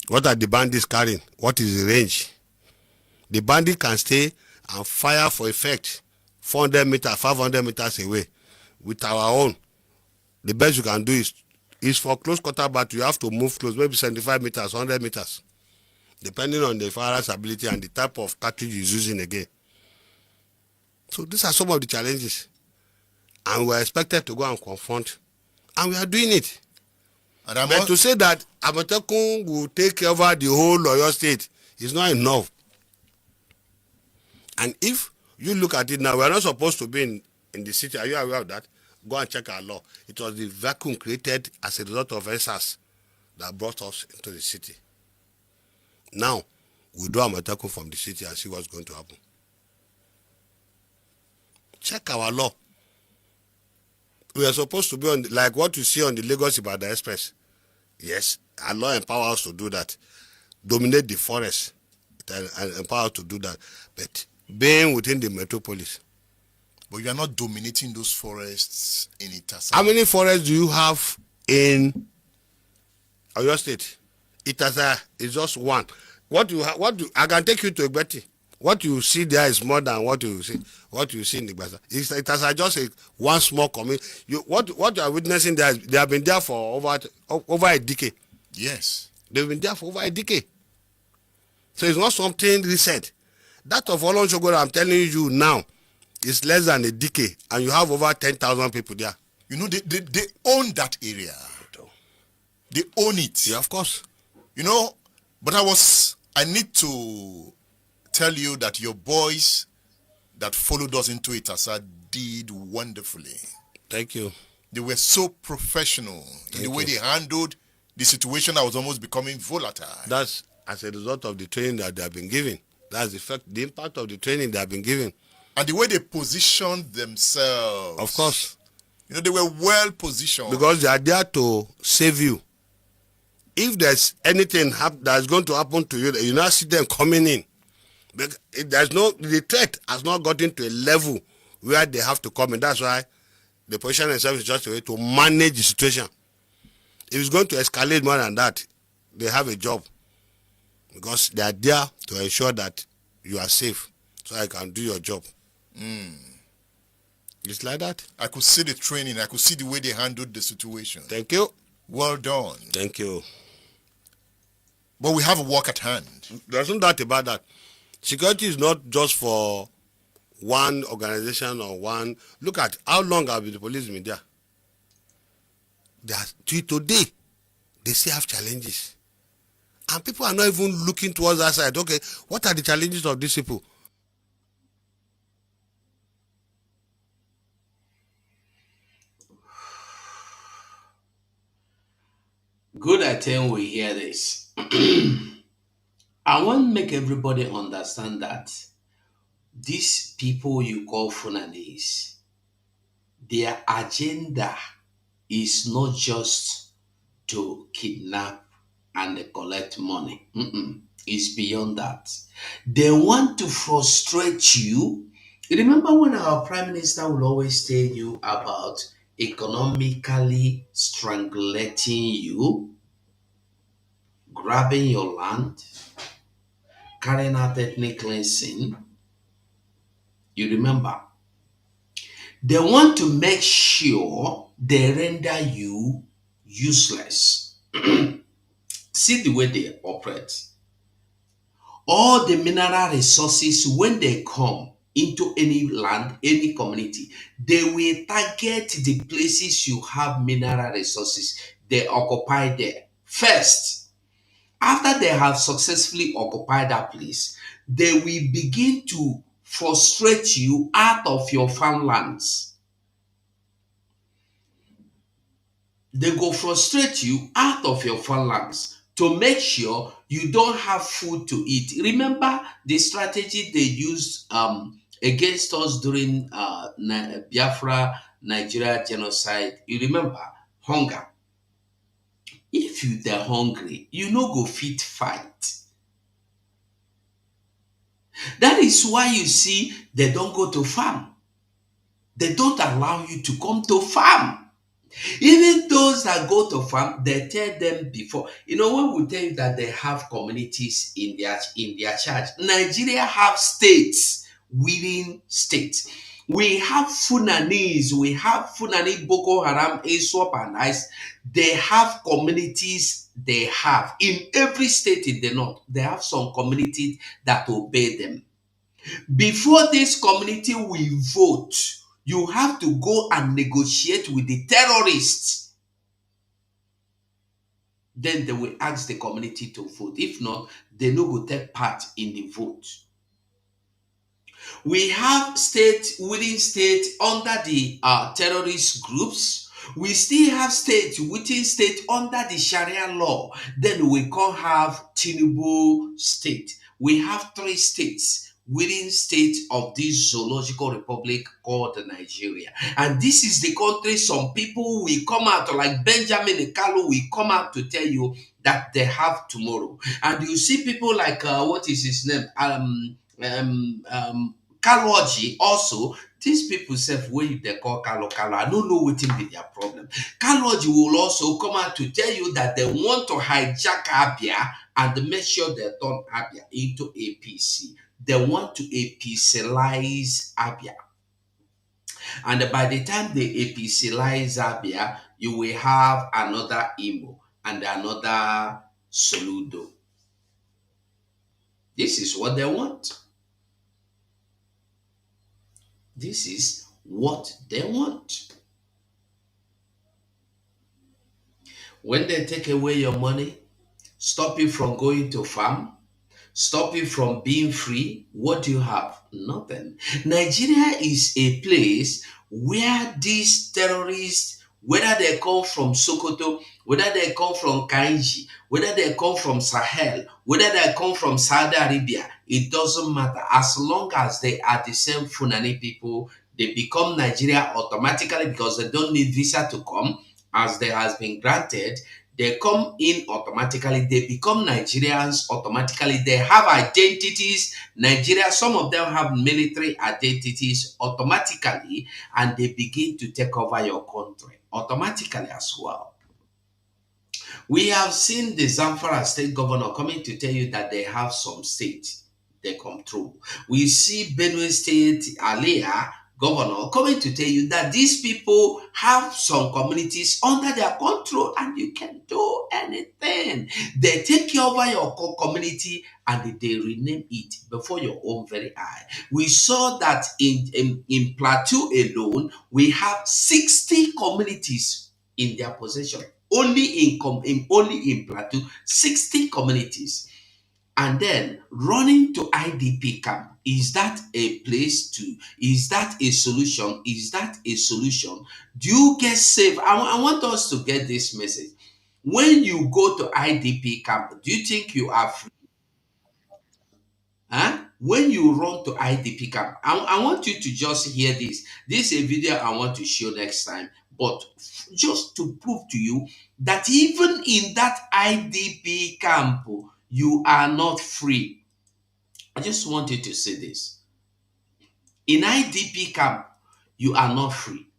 What are the bandits carrying? What is the range? The bandit can stay and fire for effect 400 meters, 500 meters away. With our own, the best you can do is for close quarter battle, you have to move close, maybe 75 meters, 100 meters, depending on the firear's ability and the type of cartridge you're using again. So these are some of the challenges. And we're expected to go and confront. And we are doing it. But to say that Amotekun will take over the whole Oyo state is not enough. And if you look at it now, we are not supposed to be in the city. Are you aware of that? Go and check our law. It was the vacuum created as a result of SARS that brought us into the city. Now, we do Amotekun from the city and see what's going to happen. Check our law. We are supposed to be on, like what you see on the Lagos-Ibadan Express. Yes, our law empowers us to do that. Dominate the forest and empower us to do that. But being within the metropolis. But you are not dominating those forests in Itasa. How many forests do you have in Oyo State? Itasa is just one. I can take you to Egbeti. What you see there is more than what you see in Igbasa. Itasa just one small community. What you are witnessing there, they have been there for over a decade. Yes. They've been there for over a decade. So it's not something recent. That of Olon Shogoro, I'm telling you now, is less than a decade, and you have over 10,000 people there. You know, they own that area. They own it. Yeah, of course. You know, but I need to tell you that your boys that followed us into Itasa did wonderfully. Thank you. They were so professional in the way they handled the situation that was almost becoming volatile. That's as a result of the training that they have been given. That's the impact of the training they have been given. And the way they positioned themselves. Of course. You know, they were well positioned. Because they are there to save you. If there's anything that's going to happen to you, you now see them coming in. But the threat has not gotten to a level where they have to come in. That's why the position itself is just a way to manage the situation. If it's going to escalate more than that, they have a job. Because they are there to ensure that you are safe, so I can do your job. It's like that. I could see the training. I could see the way they handled the situation. Thank you. Well done. Thank you. But we have a work at hand. There's no doubt about that. Security is not just for one organization or one. Look at how long have the police been there. Today, they still have challenges. And people are not even looking towards that side. Okay, what are the challenges of these people? Good, I think we hear this. I want to make everybody understand that these people you call Funanis, their agenda is not just to kidnap and collect money. It's beyond that. They want to frustrate you. Remember when our Prime Minister will always tell you about economically strangulating you, grabbing your land, carrying out ethnic cleansing? You remember? They want to make sure they render you useless. See the way they operate. All the mineral resources, when they come into any land, any community, they will target the places you have mineral resources. They occupy there first. After they have successfully occupied that place, they will begin to frustrate you out of your farmlands. They go frustrate you out of your farmlands to make sure you don't have food to eat. Remember the strategy they used against us during Biafra, Nigeria genocide? You remember? Hunger. If you're hungry, you no go fit fight. That is why you see they don't go to farm. They don't allow you to come to farm. Even those that go to farm, they tell them before. You know, when we tell you that they have communities in their charge, Nigeria have states within states. We have Funanis, we have Fulani, Boko Haram, Iswap, and ICE. They have communities they have. In every state in the north, they have some communities that obey them. Before this community will vote, you have to go and negotiate with the terrorists. then they will ask the community to vote. If not, they no go take part in the vote. We have state within state under the terrorist groups. We still have state within state under the Sharia law. Then we can have Tinubu state. We have 3 states within state of this zoological republic called Nigeria. And this is the country some people will come out, like Benjamin Kalu will come out to tell you that they have tomorrow. And you see people like, what is his name? Kalu also, these people say when they call Kalu, I don't know what will be their problem. Kalu will also come out to tell you that they want to hijack Abia and make sure they turn Abia into APC. They want to APCize Abia. And by the time they APCize Abia, you will have another Imo and another Soludo. This is what they want. This is what they want. When they take away your money, stop you from going to farm, stop you from being free, what do you have? Nothing. Nigeria is a place where these terrorists, whether they come from Sokoto, whether they come from Kainji, whether they come from Sahel, whether they come from Saudi Arabia, it doesn't matter. As long as they are the same Fulani people, they become Nigeria automatically because they don't need visa to come, as there has been granted. They come in automatically. They become Nigerians automatically. They have identities. Nigeria, some of them have military identities automatically, and they begin to take over your country automatically as well. We have seen the Zamfara state governor coming to tell you that they have some states they control. We see Benue State Alia governor coming to tell you that these people have some communities under their control and you can do anything. They take over your community and they rename it before your own very eye. We saw that in Plateau alone, we have 60 communities in their possession. Only in Plateau, 60 communities. And then running to IDP camp, is that a place to, is that a solution? Is that a solution? Do you get safe? I want us to get this message. When you go to IDP camp, do you think you are free? Huh? When you run to IDP camp, I want you to just hear this. This is a video I want to show next time. But just to prove to you that even in that IDP camp, you are not free. I just want you to see this. In IDP camp, you are not free.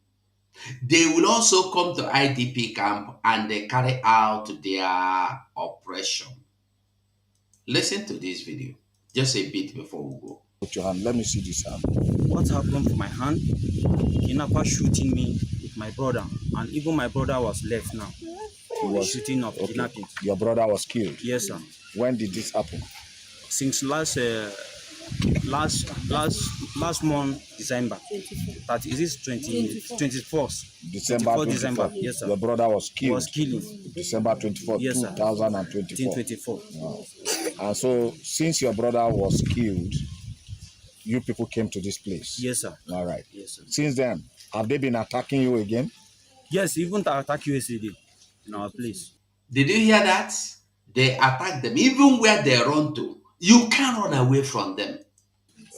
They will also come to IDP camp and they carry out their oppression. Listen to this video, just a bit before we go. Put your hand. Let me see this hand. What happened to my hand? Kidnapper shooting me with my brother, and even my brother was left now. He was shooting of okay. kidnapping. Your brother was killed. Yes, sir. When did this happen? Since last month, December. That is this 24th. December 24th. December. Yes, sir. Your brother was killed. Was killing. December 24th, yes, 2024. Wow. And so, since your brother was killed, you people came to this place. Yes, sir. All right. Yes, sir. Since then, have they been attacking you again? Yes, even to attack you yesterday in our place. Did you hear that? They attack them, even where they run to. You can't run away from them.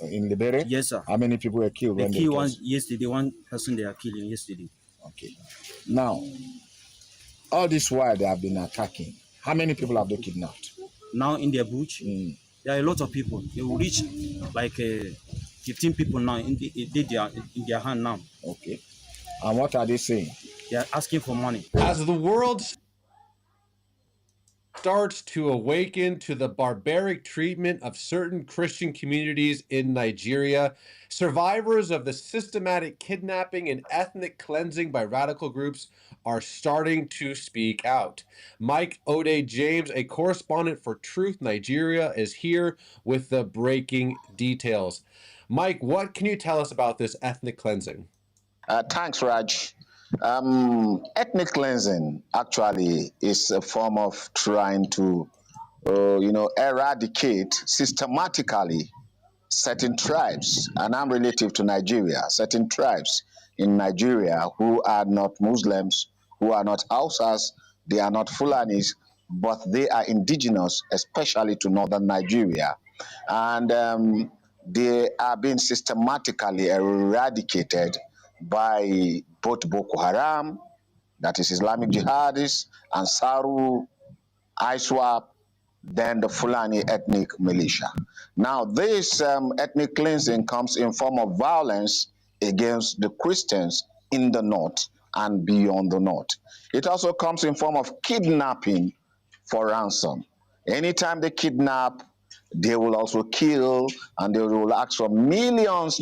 In Liberia? Yes, sir. How many people were killed? They killed one yesterday. One person they are killing yesterday. Okay. Now, all this while they have been attacking, how many people have they kidnapped? Now in their bush, there are a lot of people. They will reach like 15 people now in their hand now. Okay. And what are they saying? They are asking for money. As the world starts to awaken to the barbaric treatment of certain Christian communities in Nigeria, survivors of the systematic kidnapping and ethnic cleansing by radical groups are starting to speak out. Mike Ode James, a correspondent for Truth Nigeria, is here with the breaking details. Mike, what can you tell us about this ethnic cleansing? Thanks, Raj. Ethnic cleansing actually is a form of trying to, eradicate systematically certain tribes, and I'm relative to Nigeria, certain tribes in Nigeria who are not Muslims, who are not Hausas, they are not Fulanis, but they are indigenous, especially to northern Nigeria. And they are being systematically eradicated by both Boko Haram, that is Islamic jihadists, Ansaru, ISWAP, than the Fulani ethnic militia. Now, this ethnic cleansing comes in form of violence against the Christians in the north and beyond the north. It also comes in form of kidnapping for ransom. Anytime they kidnap, they will also kill, and they will ask for millions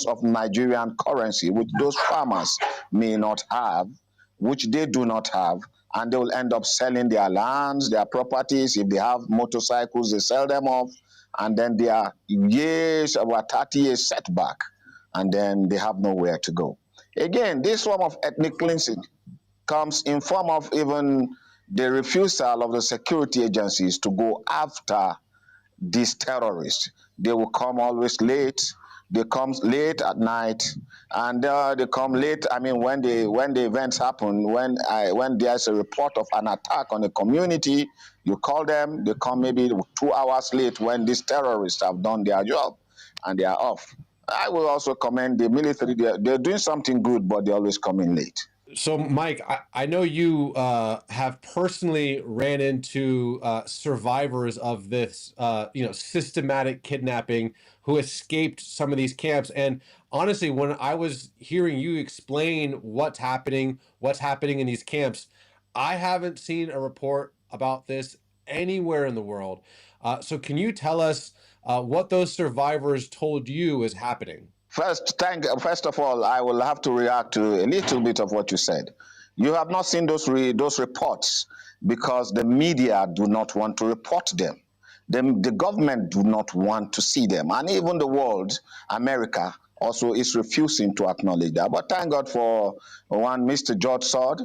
of Nigerian currency, which those farmers may not have, which they do not have, and they will end up selling their lands, their properties. If they have motorcycles, they sell them off, and then they are years, about 30 years setback, and then they have nowhere to go. Again, this form of ethnic cleansing comes in form of even the refusal of the security agencies to go after these terrorists. They will come always late. They come late at night, and they come late. I mean, when the events happen, when there's a report of an attack on a community, you call them. They come maybe 2 hours late when these terrorists have done their job, and they are off. I will also commend the military. They're doing something good, but they always come in late. So, Mike, I know you have personally ran into survivors of this, systematic kidnapping who escaped some of these camps. And honestly, when I was hearing you explain what's happening in these camps, I haven't seen a report about this anywhere in the world. So, can you tell us what those survivors told you is happening? First of all, I will have to react to a little bit of what you said. You have not seen those reports because the media do not want to report them. The government do not want to see them, and even the world, America, also is refusing to acknowledge that. But thank God for one Mr. George Sord,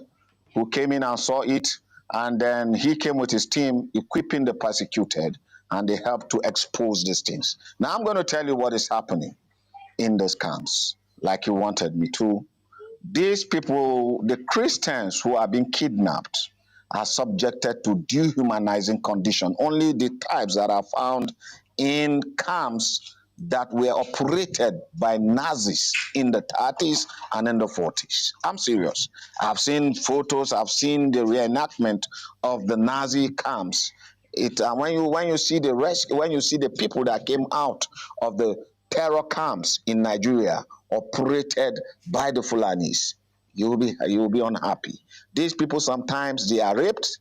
who came in and saw it, and then he came with his team equipping the persecuted, and they helped to expose these things. Now I'm going to tell you what is happening in those camps, like you wanted me to. These people, the Christians who are being kidnapped, are subjected to dehumanizing condition. Only the types that are found in camps that were operated by Nazis in the 30s and in the 40s. I'm serious. I've seen photos, I've seen the reenactment of the Nazi camps. When you see when you see the people that came out of the terror camps in Nigeria operated by the Fulanis, you will be unhappy. These people sometimes they are raped,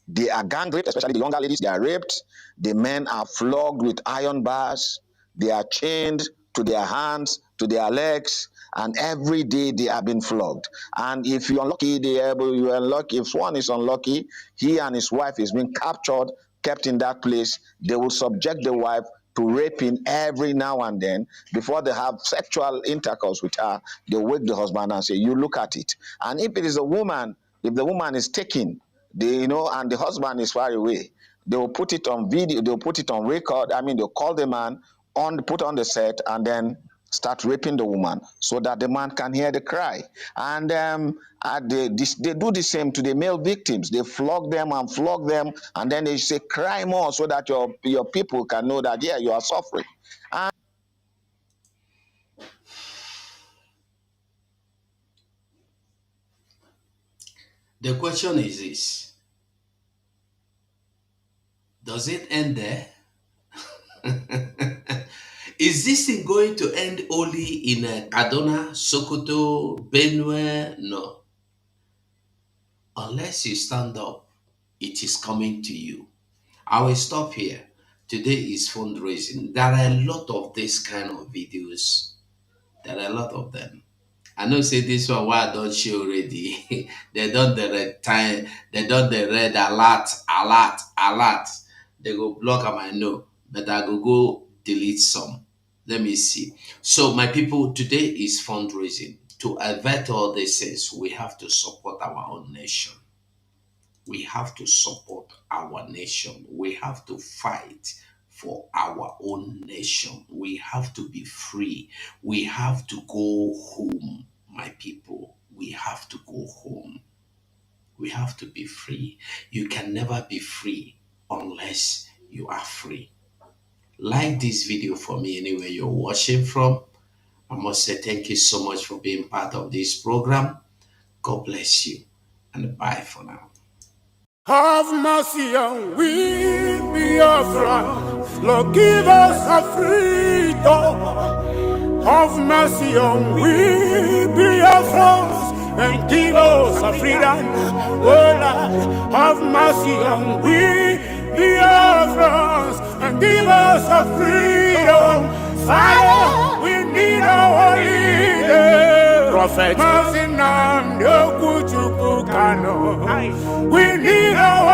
they are gang raped, especially the younger ladies. They are raped. The men are flogged with iron bars. They are chained to their hands, to their legs, and every day they are being flogged. And if you're unlucky, you are unlucky. If one is unlucky, he and his wife is being captured, kept in that place. They will subject the wife to raping every now and then. Before they have sexual intercourse with her, they wake the husband and say, "You look at it." And if it is a woman, if the woman is taken, and the husband is far away, they will put it on video, they'll put it on record. I mean, they'll call the man put on the set, and then start raping the woman so that the man can hear the cry. And they do the same to the male victims. They flog them, and then they say, "Cry more," so that your people can know that, yeah, you are suffering. And The question is this: does it end there? Is this thing going to end only in Kaduna, Sokoto, Benue? No. Unless you stand up, it is coming to you. I will stop here. Today is fundraising. There are a lot of this kind of videos. There are a lot of them. I know say this one why I don't show already. They done the red time, they done the red alert. They go block am, I know, but I go delete some. Let me see. So my people, today is fundraising. To avert all this is we have to support our own nation. We have to support our nation. We have to fight for our own nation. We have to be free. We have to go home, my people. We have to go home. We have to be free. You can never be free unless you are free. Like this video for me anywhere you're watching from. I must say thank you so much for being part of this program. God bless you and bye for now. Have mercy on we, Biafra. Lord, give us a freedom. Have mercy on we, Biafra. And give us a freedom. Oh Lord, have mercy on we, Biafra. And give us a freedom. Father, we need our leader. Prophet, Nnamdi Kanu. We need our